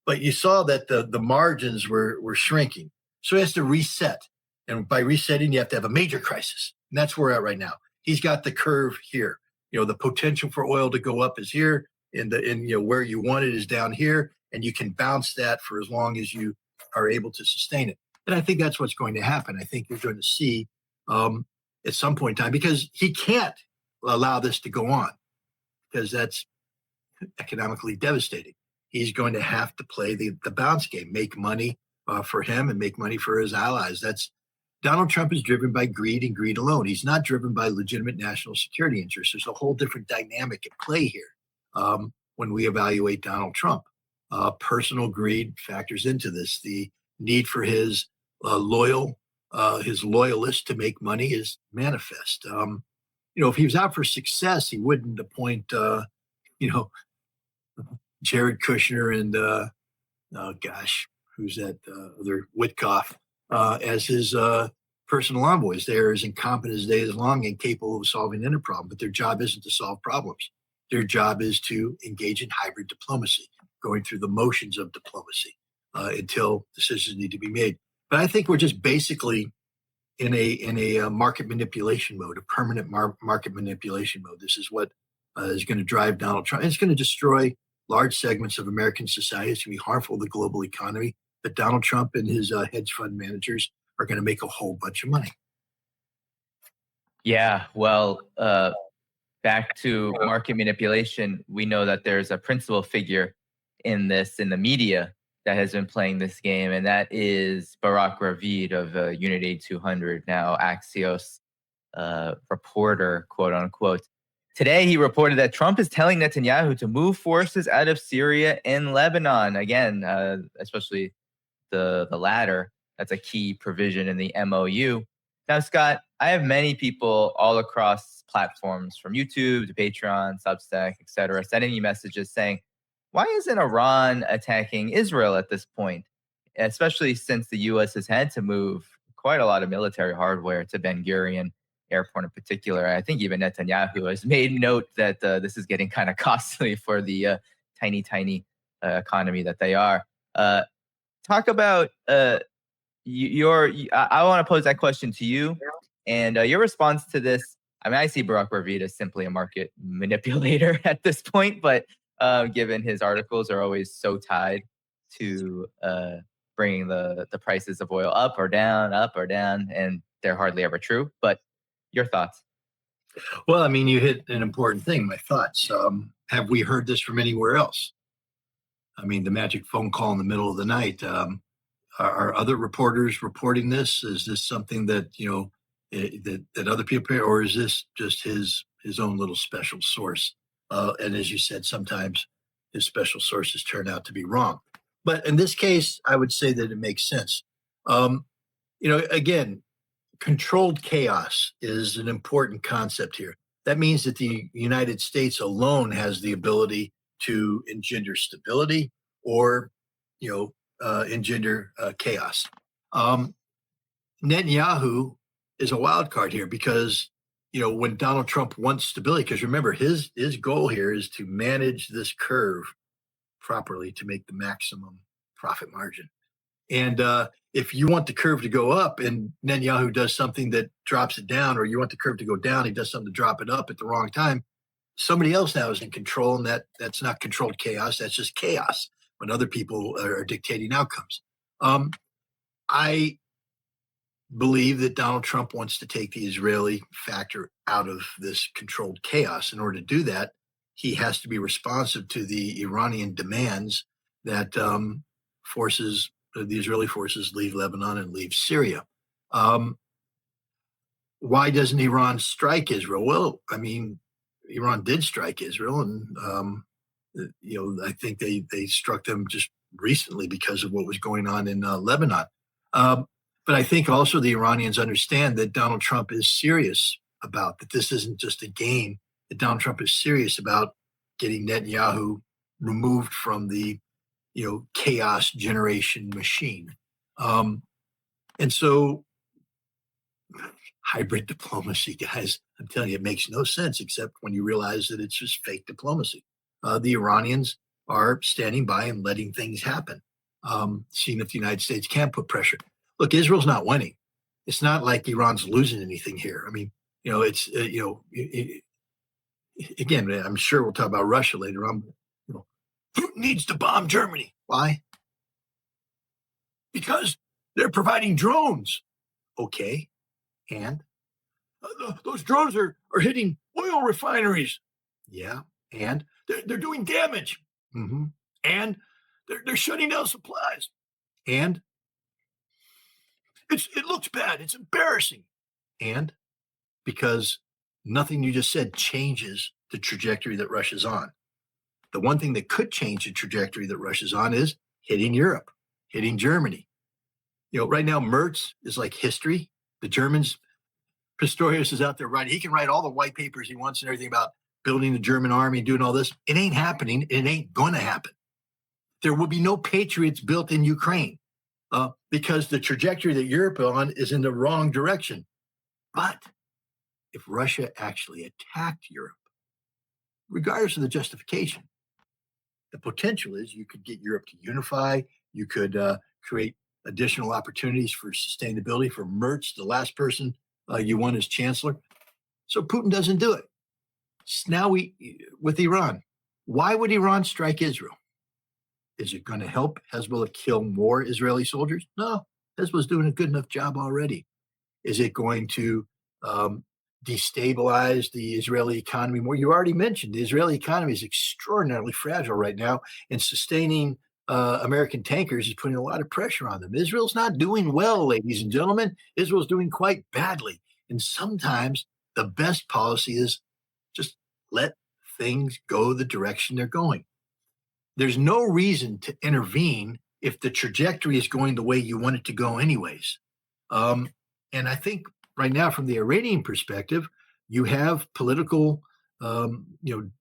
But you saw that the margins were shrinking, so he has to reset. And by resetting, you have to have a major crisis, and that's where we're at right now. He's got the curve here. The potential for oil to go up is here, and where you want it is down here, and you can bounce that for as long as you are able to sustain it. And I think that's what's going to happen. I think you're going to see at some point in time, because he can't allow this to go on, because that's economically devastating. He's going to have to play the bounce game, make money for him and make money for his allies. Donald Trump is driven by greed and greed alone. He's not driven by legitimate national security interests. There's a whole different dynamic at play here when we evaluate Donald Trump. Personal greed factors into this. The need for his loyalists to make money is manifest. If he was out for success, he wouldn't appoint, Jared Kushner and who's that other Witkoff as his personal envoys. They're as incompetent as day is long and capable of solving any problem, but their job isn't to solve problems. Their job is to engage in hybrid diplomacy, going through the motions of diplomacy until decisions need to be made. But I think we're just basically in a market manipulation mode, a permanent market manipulation mode. This is what is going to drive Donald Trump. It's going to destroy large segments of American society. It's going to be harmful to the global economy. But Donald Trump and his hedge fund managers are going to make a whole bunch of money. Yeah, well, back to market manipulation, we know that there's a principal figure in the media that has been playing this game, and that is Barack Ravid of Unit 200, now Axios reporter, quote unquote. Today, he reported that Trump is telling Netanyahu to move forces out of Syria and Lebanon. Again, especially the latter. That's a key provision in the MOU. Now, Scott, I have many people all across platforms, from YouTube to Patreon, Substack, etc., sending me messages saying, why isn't Iran attacking Israel at this point? Especially since the U.S. has had to move quite a lot of military hardware to Ben Gurion Airport in particular. I think even Netanyahu has made note that this is getting kind of costly for the tiny economy that they are. Talk about I want to pose that question to you and your response to this. I mean, I see Barack Ravid as simply a market manipulator at this point, but given his articles are always so tied to bringing the prices of oil up or down, and they're hardly ever true. But your thoughts? Well, I mean, you hit an important thing. My thoughts. Have we heard this from anywhere else? I mean, the magic phone call in the middle of the night. Are other reporters reporting this? Is this something that that other people, or is this just his own little special source? And as you said, sometimes his special sources turn out to be wrong. But in this case, I would say that it makes sense. Again, controlled chaos is an important concept here. that means that the United States alone has the ability to engender stability or, engender chaos. Um, Netanyahu is a wild card here because, when Donald Trump wants stability, because remember, his goal here is to manage this curve properly to make the maximum profit margin. And if you want the curve to go up and Netanyahu does something that drops it down, or you want the curve to go down, he does something to drop it up at the wrong time, somebody else now is in control, and that's not controlled chaos. That's just chaos when other people are dictating outcomes. I believe that Donald Trump wants to take the Israeli factor out of this controlled chaos. In order to do that, he has to be responsive to the Iranian demands that the Israeli forces leave Lebanon and leave Syria. Why doesn't Iran strike Israel? Well, I mean, Iran did strike Israel, and I think they struck them just recently because of what was going on in Lebanon. But I think also the Iranians understand that Donald Trump is serious about that. This isn't just a game. That Donald Trump is serious about getting Netanyahu removed from the chaos generation machine. And so hybrid diplomacy, guys, I'm telling you, it makes no sense except when you realize that it's just fake diplomacy. The Iranians are standing by and letting things happen, seeing if the United States can put pressure. Look, Israel's not winning. It's not like Iran's losing anything here. I mean, again, I'm sure we'll talk about Russia later on. Putin needs to bomb Germany. Why? Because they're providing drones. Okay. And those drones are hitting oil refineries. Yeah. And they're doing damage. Mm-hmm. And they're shutting down supplies. And it looks bad. It's embarrassing. And because nothing you just said changes the trajectory that Russia's on. The one thing that could change the trajectory that Russia's on is hitting Europe, hitting Germany. Right now, Merz is like history. The Germans, Pistorius is out there writing. He can write all the white papers he wants and everything about building the German army and doing all this. It ain't happening. It ain't going to happen. There will be no patriots built in Ukraine because the trajectory that Europe is on is in the wrong direction. But if Russia actually attacked Europe, regardless of the justification, the potential is you could get Europe to unify. You could create additional opportunities for sustainability for Merz, the last person you want as chancellor. So Putin doesn't do it. Now with Iran, why would Iran strike Israel? Is it going to help Hezbollah kill more Israeli soldiers? No, Hezbollah's doing a good enough job already. Is it going to destabilize the Israeli economy more? You already mentioned the Israeli economy is extraordinarily fragile right now, and sustaining American tankers is putting a lot of pressure on them. Israel's not doing well, ladies and gentlemen. Israel's doing quite badly. And sometimes the best policy is just let things go the direction they're going. There's no reason to intervene if the trajectory is going the way you want it to go anyways. And I think right now, from the Iranian perspective, you have political,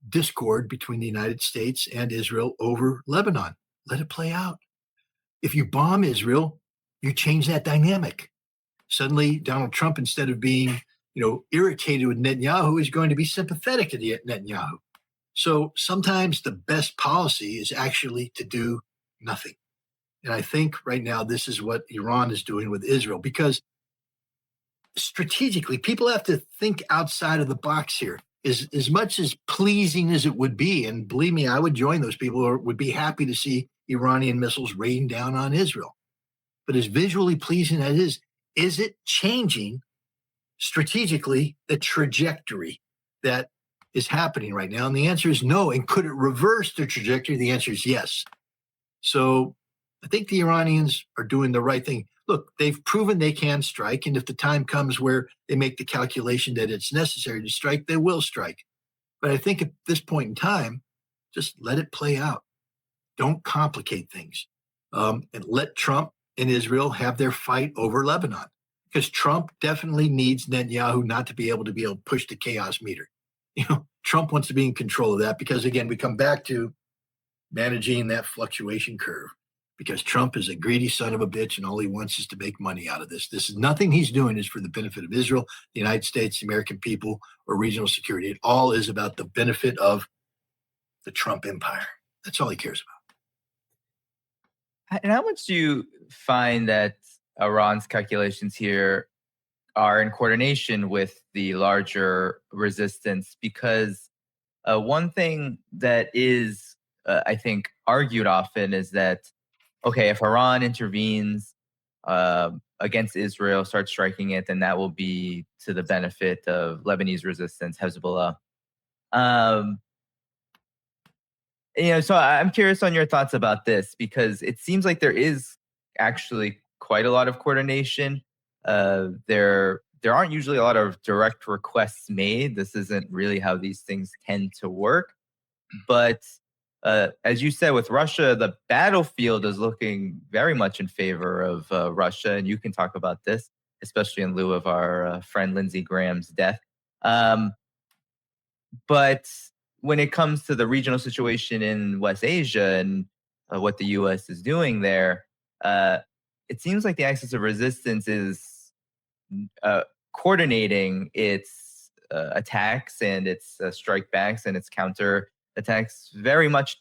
discord between the United States and Israel over Lebanon. Let it play out. If you bomb Israel, you change that dynamic. Suddenly, Donald Trump, instead of being, irritated with Netanyahu, is going to be sympathetic to Netanyahu. So sometimes the best policy is actually to do nothing. And I think right now this is what Iran is doing with Israel, because strategically, people have to think outside of the box here. As much as pleasing as it would be, and believe me, I would join those people who would be happy to see Iranian missiles raining down on Israel. But as visually pleasing as it is it changing strategically the trajectory that is happening right now? And the answer is no. And could it reverse the trajectory? The answer is yes. So I think the Iranians are doing the right thing. Look, they've proven they can strike. And if the time comes where they make the calculation that it's necessary to strike, they will strike. But I think at this point in time, just let it play out. Don't complicate things. And let Trump and Israel have their fight over Lebanon. Because Trump definitely needs Netanyahu not to be able to push the chaos meter. Trump wants to be in control of that because, again, we come back to managing that fluctuation curve because Trump is a greedy son of a bitch and all he wants is to make money out of this. This is nothing he's doing is for the benefit of Israel, the United States, the American people, or regional security. It all is about the benefit of the Trump empire. That's all he cares about. And how much do you find that Iran's calculations here are in coordination with the larger resistance? Because one thing that is, I think, argued often is that, okay, if Iran intervenes against Israel, starts striking it, then that will be to the benefit of Lebanese resistance, Hezbollah. Um, so I'm curious on your thoughts about this because it seems like there is actually quite a lot of coordination. There aren't usually a lot of direct requests made. This isn't really how these things tend to work. But as you said, with Russia, the battlefield is looking very much in favor of Russia, and you can talk about this, especially in lieu of our friend Lindsey Graham's death. But when it comes to the regional situation in West Asia and what the U.S. is doing there, it seems like the axis of resistance is coordinating its attacks and its strike backs and its counter attacks very much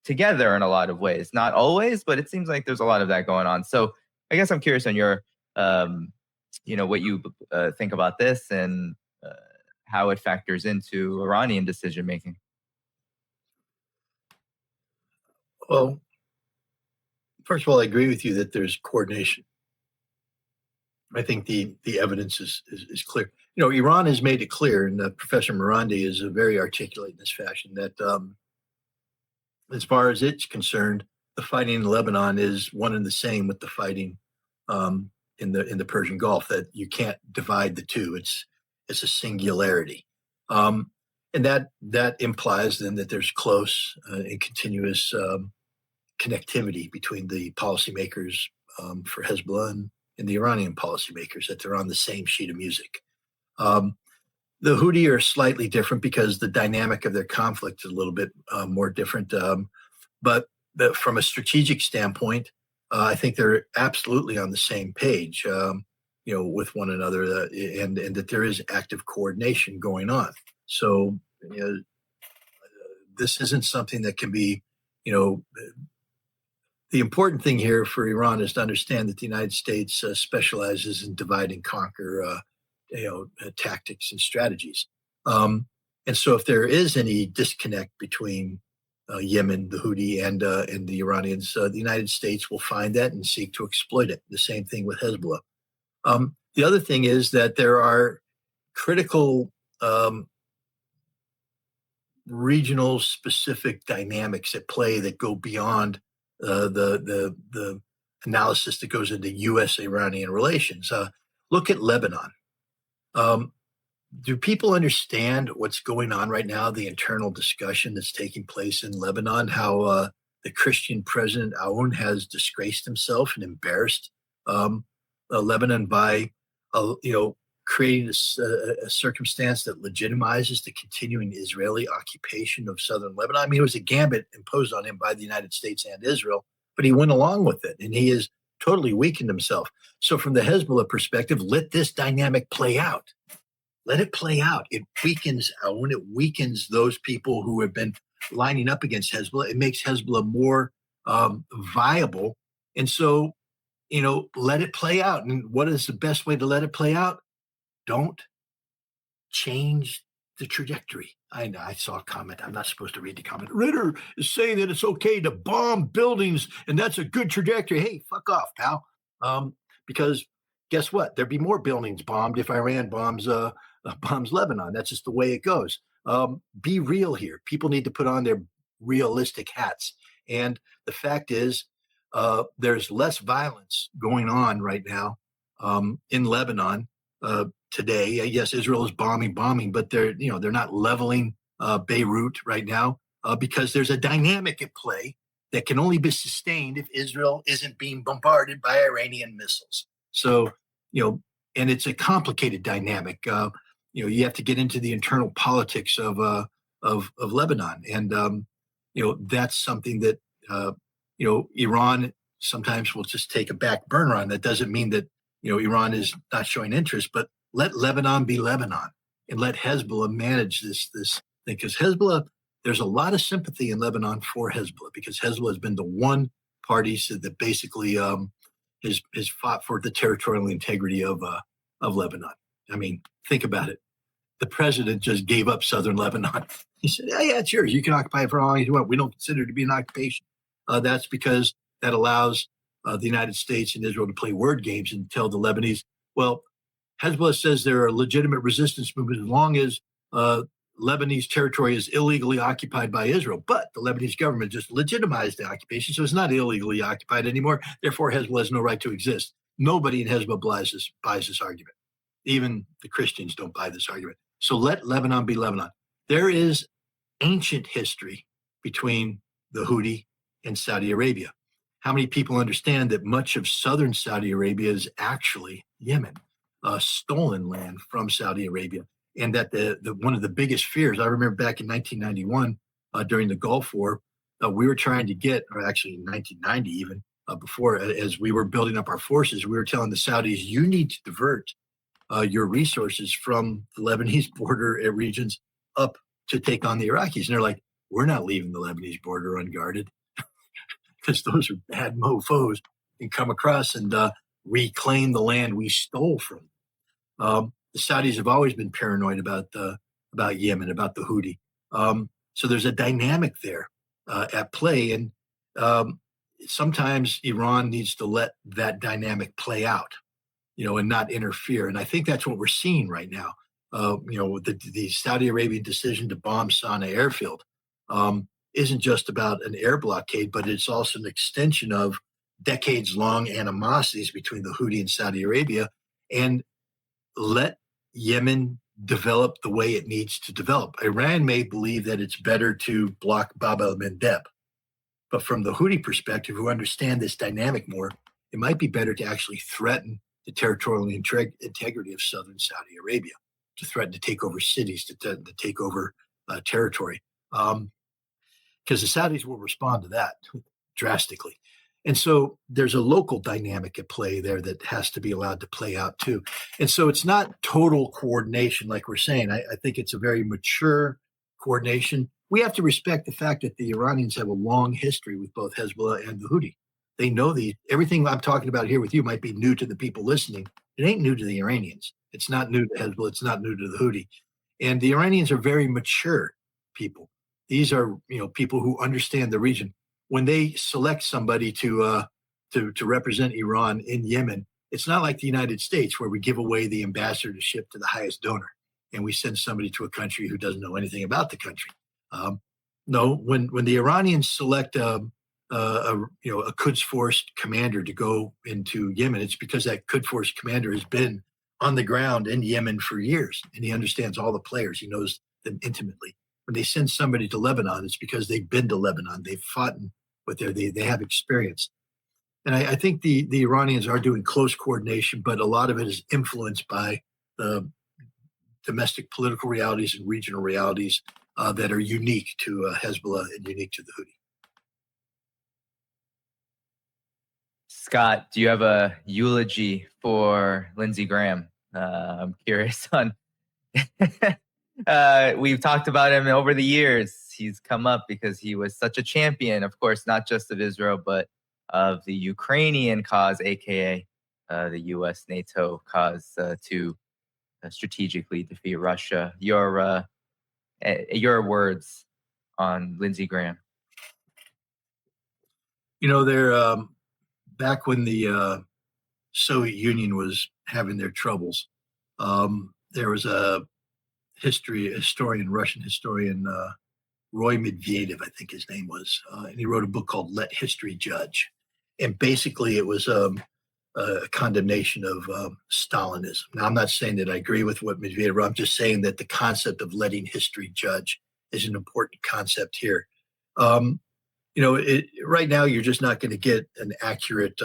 together in a lot of ways. Not always, but it seems like there's a lot of that going on. So I guess I'm curious on your, what you think about this and how it factors into Iranian decision making. Well, first of all, I agree with you that there's coordination. I think the evidence is clear. Iran has made it clear, and Professor Morandi is very articulate in this fashion, that as far as it's concerned, the fighting in Lebanon is one and the same with the fighting in the Persian Gulf. That you can't divide the two. It's a singularity, and that implies then that there's close and continuous connectivity between the policymakers for Hezbollah and the Iranian policymakers, that they're on the same sheet of music. The Houthi are slightly different because the dynamic of their conflict is a little bit more different. But from a strategic standpoint, I think they're absolutely on the same page, with one another, and that there is active coordination going on. So this isn't something that can be, the important thing here for Iran is to understand that the United States specializes in divide and conquer, tactics and strategies. And so, if there is any disconnect between Yemen, the Houthi, and the Iranians, the United States will find that and seek to exploit it. The same thing with Hezbollah. The other thing is that there are critical regional specific dynamics at play that go beyond the analysis that goes into U.S.-Iranian relations. Look at Lebanon. Do people understand what's going on right now, the internal discussion that's taking place in Lebanon, how the Christian president Aoun has disgraced himself and embarrassed Lebanon by, creating a circumstance that legitimizes the continuing Israeli occupation of southern Lebanon? I mean, it was a gambit imposed on him by the United States and Israel, but he went along with it, and he has totally weakened himself. So from the Hezbollah perspective, let this dynamic play out. Let it play out. It weakens Aoun. It weakens those people who have been lining up against Hezbollah. It makes Hezbollah more viable. And so, let it play out. And what is the best way to let it play out? Don't change the trajectory. I saw a comment. I'm not supposed to read the comment. Ritter is saying that it's okay to bomb buildings, and that's a good trajectory. Hey, fuck off, pal. Because guess what? There'd be more buildings bombed if Iran bombs Lebanon. That's just the way it goes. Be real here. People need to put on their realistic hats. And the fact is, there's less violence going on right now in Lebanon today. Yes, Israel is bombing, but they're not leveling Beirut right now because there's a dynamic at play that can only be sustained if Israel isn't being bombarded by Iranian missiles. So, and it's a complicated dynamic. you have to get into the internal politics of Lebanon, and that's something that Iran sometimes will just take a back burner on. That doesn't mean that Iran is not showing interest, but let Lebanon be Lebanon, and let Hezbollah manage this thing, because Hezbollah, there's a lot of sympathy in Lebanon for Hezbollah, because Hezbollah has been the one party that basically has fought for the territorial integrity of Lebanon. I mean, think about it. The president just gave up southern Lebanon. He said, yeah, it's yours. You can occupy it for how long you want. We don't consider it to be an occupation. That's because that allows the United States and Israel to play word games and tell the Lebanese, well, Hezbollah says they're a legitimate resistance movement as long as Lebanese territory is illegally occupied by Israel. But the Lebanese government just legitimized the occupation, so it's not illegally occupied anymore. Therefore, Hezbollah has no right to exist. Nobody in Hezbollah buys this argument. Even the Christians don't buy this argument. So let Lebanon be Lebanon. There is ancient history between the Houthi and Saudi Arabia. How many people understand that much of southern Saudi Arabia is actually Yemen, stolen land from Saudi Arabia? And that the one of the biggest fears, I remember back in 1991, during the Gulf War, we were trying to get, or actually in 1990 even, before, as we were building up our forces, we were telling the Saudis, you need to divert your resources from the Lebanese border regions up to take on the Iraqis. And they're like, we're not leaving the Lebanese border unguarded, because those are bad mofos and come across and reclaim the land we stole from. The Saudis have always been paranoid about Yemen, about the Houthi. So there's a dynamic there at play, and sometimes Iran needs to let that dynamic play out, and not interfere. And I think that's what we're seeing right now. The Saudi Arabian decision to bomb Sana'a airfield isn't just about an air blockade, but it's also an extension of decades-long animosities between the Houthi and Saudi Arabia. And let Yemen develop the way it needs to develop. Iran may believe that it's better to block Bab el-Mandeb, but from the Houthi perspective, who understand this dynamic more, it might be better to actually threaten the territorial integrity of southern Saudi Arabia, to threaten to take over cities, to take over territory, because the Saudis will respond to that drastically. And so there's a local dynamic at play there that has to be allowed to play out too. And so it's not total coordination, like we're saying. I think it's a very mature coordination. We have to respect the fact that the Iranians have a long history with both Hezbollah and the Houthi. They know everything I'm talking about here with you might be new to the people listening. It ain't new to the Iranians. It's not new to Hezbollah. It's not new to the Houthi. And the Iranians are very mature people. These are, people who understand the region. When they select somebody to represent Iran in Yemen, it's not like the United States, where we give away the ambassadorship to the highest donor and we send somebody to a country who doesn't know anything about the country. No, when the Iranians select a Quds Force commander to go into Yemen, it's because that Quds Force commander has been on the ground in Yemen for years, and he understands all the players. He knows them intimately. When they send somebody to Lebanon, it's because they've been to Lebanon. They've fought but they have experience. And I think the Iranians are doing close coordination, but a lot of it is influenced by the domestic political realities and regional realities that are unique to Hezbollah and unique to the Houthi. Scott, do you have a eulogy for Lindsey Graham? I'm curious on. We've talked about him over the years. He's come up because he was such a champion, of course, not just of Israel, but of the Ukrainian cause, aka the U.S. NATO cause to strategically defeat Russia. Your words on Lindsey Graham. They're back when the Soviet Union was having their troubles. There was a Russian historian, Roy Medvedev, I think his name was, and he wrote a book called Let History Judge. And basically it was a condemnation of Stalinism. Now, I'm not saying that I agree with what Medvedev wrote. I'm just saying that the concept of letting history judge is an important concept here. Right now, you're just not going to get an accurate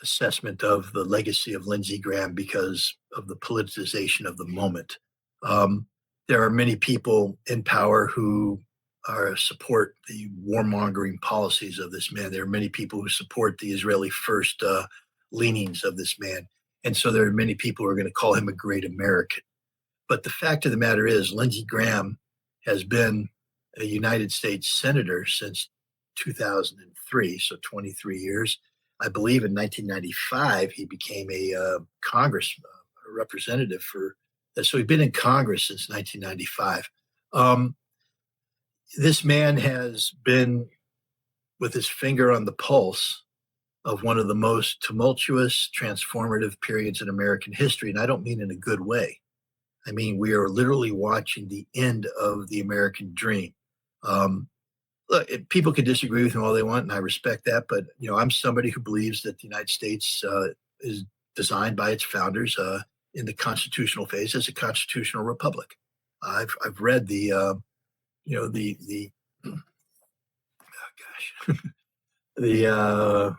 assessment of the legacy of Lindsey Graham because of the politicization of the moment. Um, there are many people in power who support the warmongering policies of this man. There are many people who support the Israeli first leanings of this man. And so there are many people who are going to call him a great American. But the fact of the matter is, Lindsey Graham has been a United States senator since 2003, so 23 years. I believe in 1995, he became a Congress representative for that. So he's been in Congress since 1995. This man has been with his finger on the pulse of one of the most tumultuous, transformative periods in American history. And I don't mean in a good way. I mean, we are literally watching the end of the American dream. Look, people can disagree with him all they want, and I respect that. But I'm somebody who believes that the United States is designed by its founders in the constitutional phase as a constitutional republic. I've read the the oh gosh the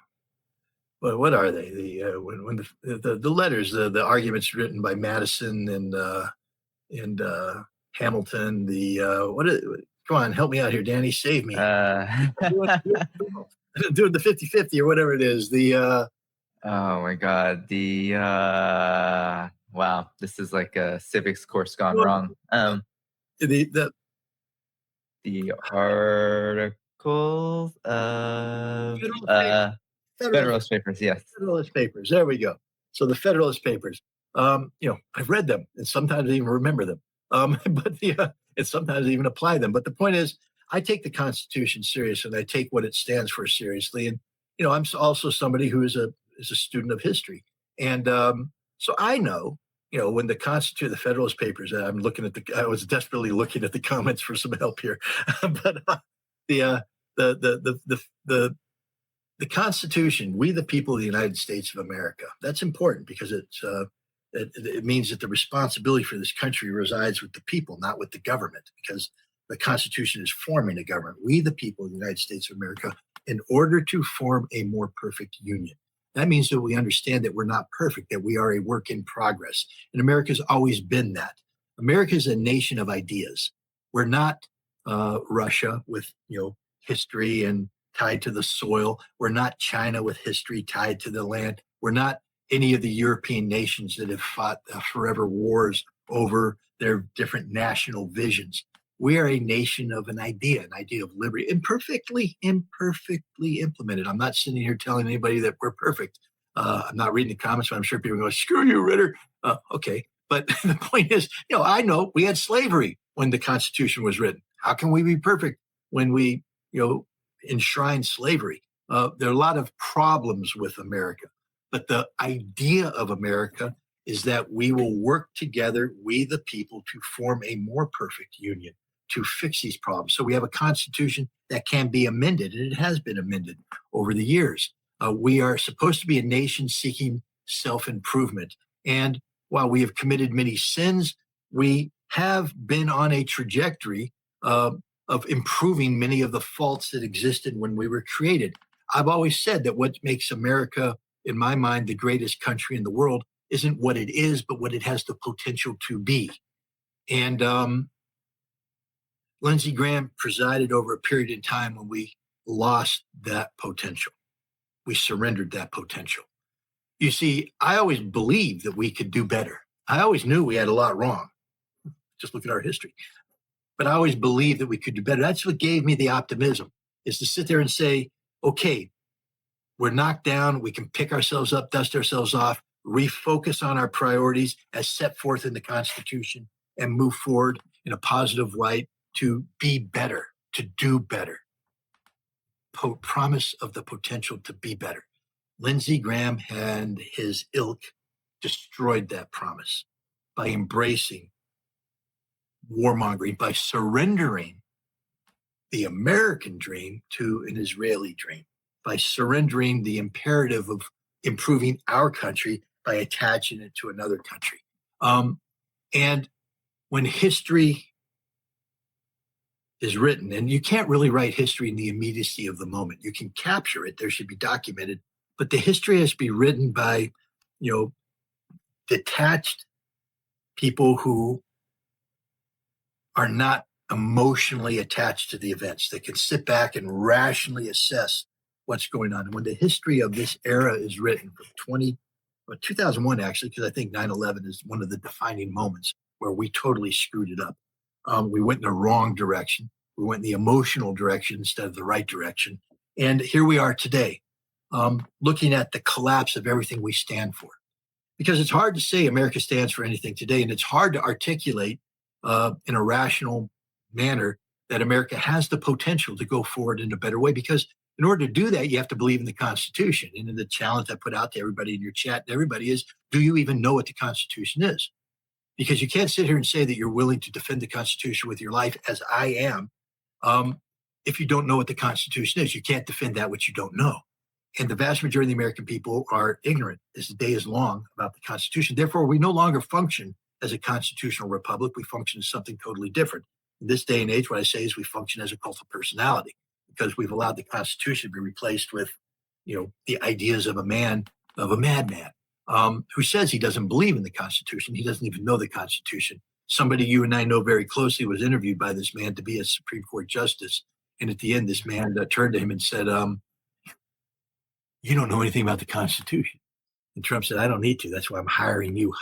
what are they when the letters, the arguments written by Madison and Hamilton, come on, help me out here, Danny, save me. Doing the 50-50 or whatever it is. Oh my God. Wow, this is like a civics course gone wrong. The Articles of Federalist Papers, yes. Federalist Papers. There we go. So the Federalist Papers. I've read them, and sometimes I even remember them. And sometimes I even apply them. But the point is, I take the Constitution serious, and I take what it stands for seriously. And I'm also somebody who is a student of history, and so I know. When the Constitution, the Federalist Papers, I was desperately looking at the comments for some help here, but the Constitution, we the people of the United States of America, that's important because it means that the responsibility for this country resides with the people, not with the government, because the Constitution is forming a government. We the people of the United States of America, in order to form a more perfect union. That means that we understand that we're not perfect, that we are a work in progress. And America's always been that. America is a nation of ideas. We're not Russia with history and tied to the soil. We're not China with history tied to the land. We're not any of the European nations that have fought forever wars over their different national visions. We are a nation of an idea of liberty, imperfectly implemented. I'm not sitting here telling anybody that we're perfect. I'm not reading the comments, but I'm sure people are going, screw you, Ritter. Okay. But the point is, I know we had slavery when the Constitution was written. How can we be perfect when we, enshrine slavery? There are a lot of problems with America, but the idea of America is that we will work together, we the people, to form a more perfect union, to fix these problems. So we have a Constitution that can be amended, and it has been amended over the years. We are supposed to be a nation seeking self-improvement. And while we have committed many sins, we have been on a trajectory of improving many of the faults that existed when we were created. I've always said that what makes America, in my mind, the greatest country in the world isn't what it is, but what it has the potential to be. And Lindsey Graham presided over a period in time when we lost that potential. We surrendered that potential. You see, I always believed that we could do better. I always knew we had a lot wrong. Just look at our history. But I always believed that we could do better. That's what gave me the optimism, is to sit there and say, okay, we're knocked down. We can pick ourselves up, dust ourselves off, refocus on our priorities as set forth in the Constitution, and move forward in a positive light to be better, to do better. Promise of the potential to be better. Lindsey Graham and his ilk destroyed that promise by embracing warmongering, by surrendering the American dream to an Israeli dream, by surrendering the imperative of improving our country by attaching it to another country. And when history is written, and you can't really write history in the immediacy of the moment. You can capture it. There should be documented, but the history has to be written by, detached people who are not emotionally attached to the events. They can sit back and rationally assess what's going on. And when the history of this era is written from 2001, actually, because I think 9/11 is one of the defining moments where we totally screwed it up. We went in the wrong direction. We went in the emotional direction instead of the right direction. And here we are today, looking at the collapse of everything we stand for. Because it's hard to say America stands for anything today, and it's hard to articulate in a rational manner that America has the potential to go forward in a better way. Because in order to do that, you have to believe in the Constitution. And the challenge I put out to everybody in your chat and everybody is, do you even know what the Constitution is? Because you can't sit here and say that you're willing to defend the Constitution with your life, as I am, if you don't know what the Constitution is. You can't defend that which you don't know. And the vast majority of the American people are ignorant as the day is long about the Constitution. Therefore, we no longer function as a constitutional republic. We function as something totally different. In this day and age, what I say is we function as a cult of personality, because we've allowed the Constitution to be replaced with, the ideas of a madman, who says he doesn't believe in the Constitution. He doesn't even know the Constitution. Somebody you and I know very closely was interviewed by this man to be a Supreme Court justice. And at the end, this man turned to him and said, you don't know anything about the Constitution. And Trump said, I don't need to. That's why I'm hiring you.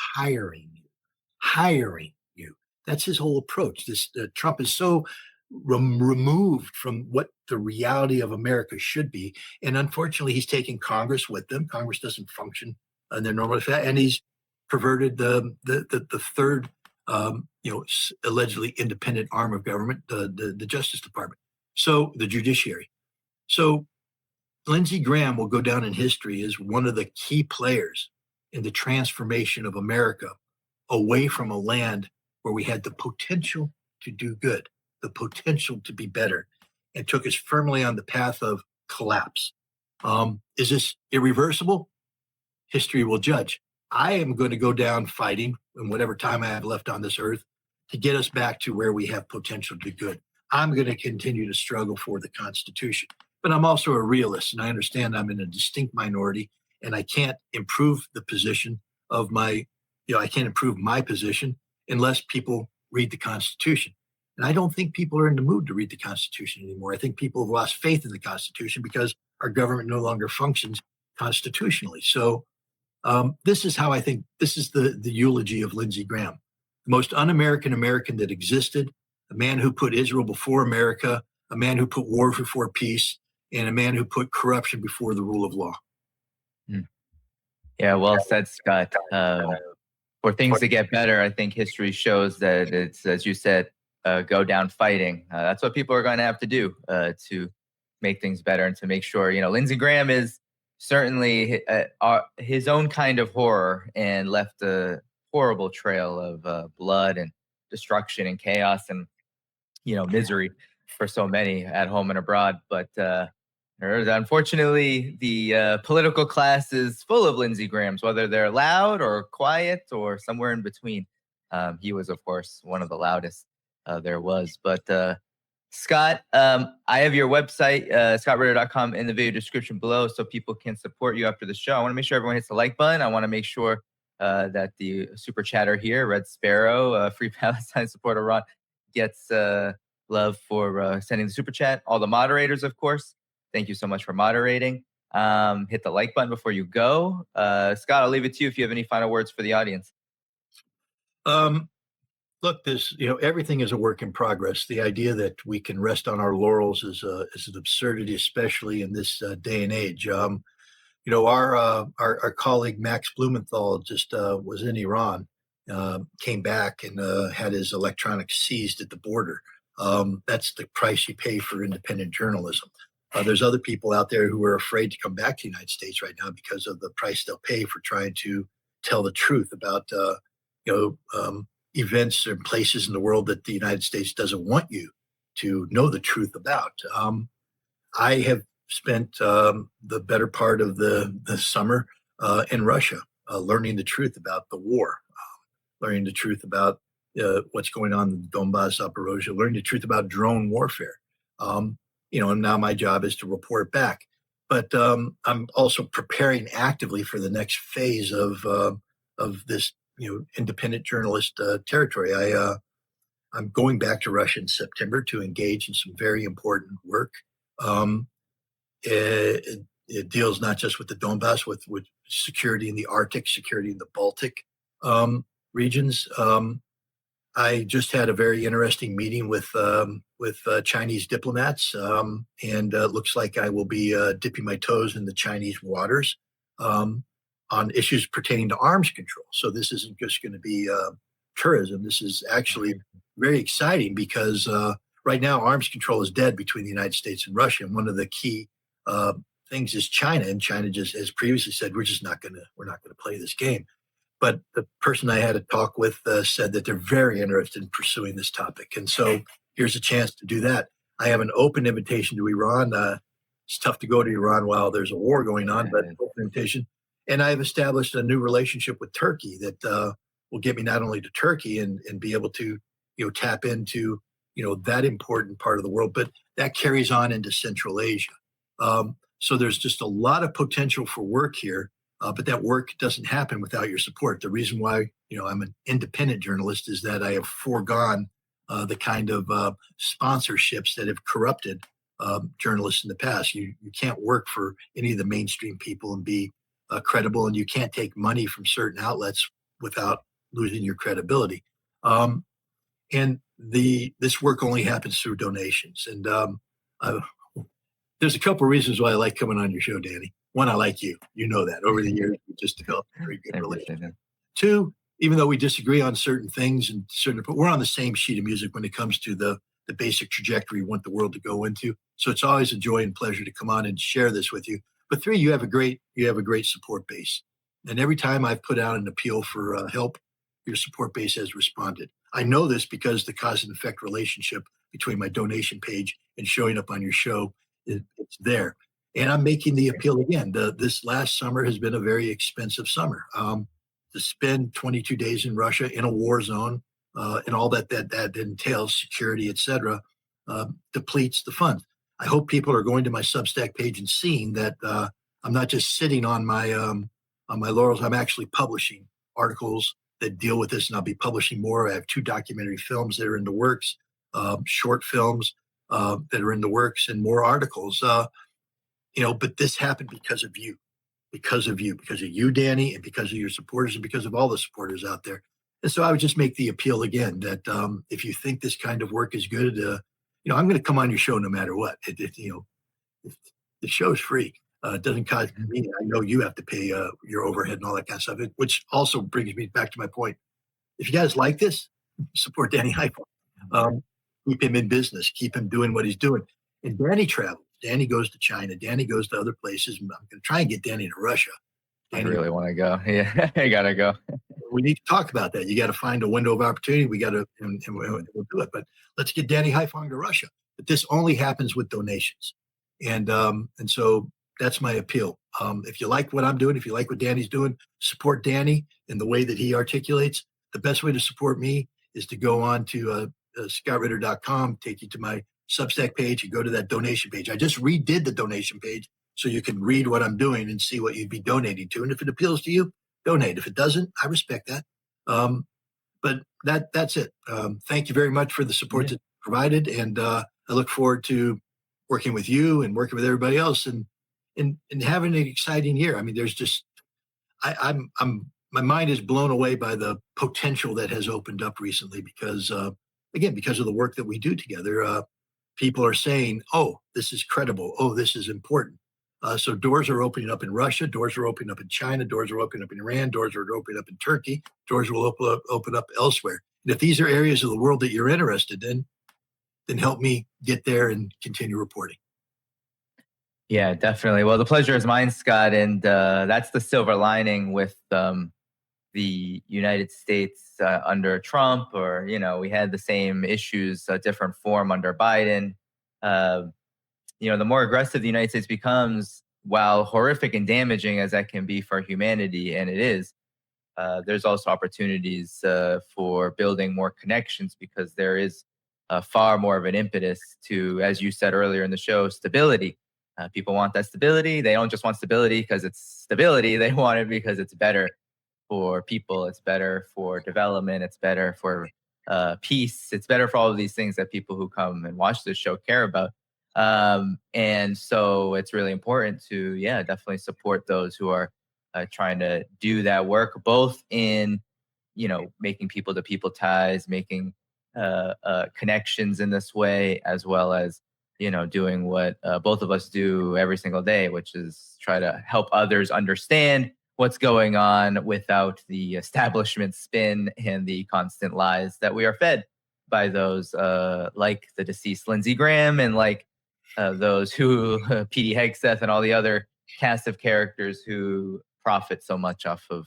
That's his whole approach. This Trump is so removed from what the reality of America should be. And unfortunately, he's taking Congress with them. Congress doesn't function in their normal fashion. And he's perverted the third, allegedly independent arm of government, the Justice Department. So the judiciary. So Lindsey Graham will go down in history as one of the key players in the transformation of America away from a land where we had the potential to do good, the potential to be better, and took us firmly on the path of collapse. Is this irreversible? History will judge. I am going to go down fighting in whatever time I have left on this earth to get us back to where we have potential to do good. I'm going to continue to struggle for the Constitution. But I'm also a realist, and I understand I'm in a distinct minority, and I can't improve the position of I can't improve my position unless people read the Constitution. And I don't think people are in the mood to read the Constitution anymore. I think people have lost faith in the Constitution because our government no longer functions constitutionally. So this is how I think, this is the eulogy of Lindsey Graham, the most un-American American that existed, a man who put Israel before America, a man who put war before peace, and a man who put corruption before the rule of law. Yeah, well said, Scott. For things to get better, I think history shows that it's, as you said, go down fighting. That's what people are going to have to do to make things better and to make sure, Lindsey Graham is certainly his own kind of horror and left a horrible trail of blood and destruction and chaos and, misery for so many at home and abroad. But unfortunately, the political class is full of Lindsey Grahams, whether they're loud or quiet or somewhere in between. He was, of course, one of the loudest there was. But Scott, I have your website, scottritter.com, in the video description below so people can support you after the show. I want to make sure everyone hits the like button. I want to make sure that the super chatter here, Red Sparrow, Free Palestine supporter Ron, gets love for sending the super chat. All the moderators, of course, thank you so much for moderating. Hit the like button before you go. Scott, I'll leave it to you if you have any final words for the audience. Look, everything is a work in progress. The idea that we can rest on our laurels is an absurdity, especially in this day and age. Our colleague Max Blumenthal just was in Iran, came back and had his electronics seized at the border. That's the price you pay for independent journalism. There's other people out there who are afraid to come back to the United States right now because of the price they'll pay for trying to tell the truth about events and places in the world that the United States doesn't want you to know the truth about. I have spent the better part of the summer in Russia, learning the truth about the war, learning the truth about what's going on in Donbass, Zaporozhye, learning the truth about drone warfare. And now my job is to report back. but I'm also preparing actively for the next phase of this, independent journalist territory. I'm going back to Russia in September to engage in some very important work. Um, it deals not just with the Donbass, with security in the Arctic, security in the Baltic regions. I just had a very interesting meeting with Chinese diplomats, and looks like I will be dipping my toes in the Chinese waters um, on issues pertaining to arms control. So this isn't just going to be tourism. This is actually very exciting because right now arms control is dead between the United States and Russia, and one of the key uh, things is China. And China just, as previously said, we're not going to play this game. But the person I had a talk with said that they're very interested in pursuing this topic. And so here's a chance to do that. I have an open invitation to Iran. It's tough to go to Iran while there's a war going on, but open invitation. And I've established a new relationship with Turkey that will get me not only to Turkey and be able to, tap into, that important part of the world, but that carries on into Central Asia. So there's just a lot of potential for work here, but that work doesn't happen without your support. The reason why I'm an independent journalist is that I have foregone the kind of sponsorships that have corrupted journalists in the past. You can't work for any of the mainstream people and be credible, and you can't take money from certain outlets without losing your credibility. And this work only happens through donations. And I, there's a couple of reasons why I like coming on your show, Danny. One, I like you. You know that over the years we just developed a very good relationship. Two, even though we disagree on certain things and but we're on the same sheet of music when it comes to the basic trajectory we want the world to go into. So it's always a joy and pleasure to come on and share this with you. But three, you have a great support base. And every time I've put out an appeal for help, your support base has responded. I know this because the cause and effect relationship between my donation page and showing up on your show, it's there. And I'm making the appeal again. This last summer has been a very expensive summer. To spend 22 days in Russia in a war zone and all that entails, security, et cetera, depletes the funds. I hope people are going to my Substack page and seeing that I'm not just sitting on my laurels. I'm actually publishing articles that deal with this, and I'll be publishing more. I have 2 documentary films that are in the works, short films that are in the works, and more articles. But this happened because of you, because of you, Danny, and because of your supporters, and because of all the supporters out there. And so I would just make the appeal again that if you think this kind of work is good, I'm going to come on your show no matter what. If the show's free. It doesn't cost me. I know you have to pay your overhead and all that kind of stuff, which also brings me back to my point. If you guys like this, support Danny Heifel. Keep him in business. Keep him doing what he's doing. And Danny travels. Danny goes to China. Danny goes to other places. I'm going to try and get Danny to Russia. Danny, I really want to go. Yeah, I got to go. We need to talk about that. You got to find a window of opportunity. We got to, and we'll do it. But let's get Danny Heifel to Russia. But this only happens with donations. And so that's my appeal. If you like what I'm doing, if you like what Danny's doing, support Danny in the way that he articulates. The best way to support me is to go on to scottritter.com, take you to my Substack page, and go to that donation page. I just redid the donation page so you can read what I'm doing and see what you'd be donating to. And if it appeals to you, donate. If it doesn't, I respect that. But that's it. Thank you very much for the support that's provided. And I look forward to working with you and working with everybody else and having an exciting year. I mean, there's just, my mind is blown away by the potential that has opened up recently because, again, because of the work that we do together. People are saying, oh, this is credible. Oh, this is important. So doors are opening up in Russia. Doors are opening up in China. Doors are opening up in Iran. Doors are opening up in Turkey. Doors will open up elsewhere. And if these are areas of the world that you're interested in, then help me get there and continue reporting. Yeah, definitely. Well, the pleasure is mine, Scott. And that's the silver lining with the United States under Trump, or, we had the same issues, a different form under Biden. The more aggressive the United States becomes, while horrific and damaging as that can be for humanity, and it is, there's also opportunities for building more connections because there is far more of an impetus to, as you said earlier in the show, stability. People want that stability. They don't just want stability because it's stability. They want it because it's better for people. It's better for development. It's better for peace. It's better for all of these things that people who come and watch this show care about. And so it's really important to, yeah, definitely support those who are trying to do that work, both in, making people to people ties, making connections in this way, as well as, doing what both of us do every single day, which is try to help others understand what's going on without the establishment spin and the constant lies that we are fed by those like the deceased Lindsey Graham and like those who Petey Hegseth and all the other cast of characters who profit so much off of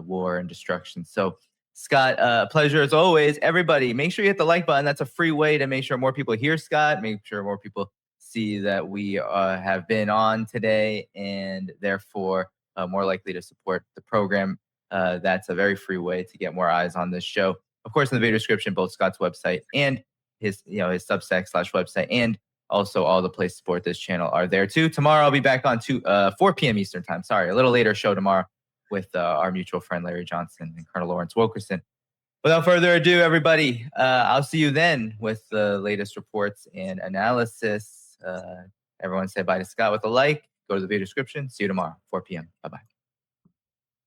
war and destruction. So, Scott, pleasure as always. Everybody, make sure you hit the like button. That's a free way to make sure more people hear Scott, make sure more people see that we have been on today and therefore more likely to support the program. That's a very free way to get more eyes on this show. Of course, in the video description, both Scott's website and his Substack/website and also all the places to support this channel are there too. Tomorrow I'll be back on 4 p.m. Eastern time. Sorry, a little later show tomorrow with our mutual friend Larry Johnson and Colonel Lawrence Wilkerson. Without further ado, everybody, I'll see you then with the latest reports and analysis. Everyone say bye to Scott with a like. Go to the video description. See you tomorrow, 4 p.m. Bye-bye.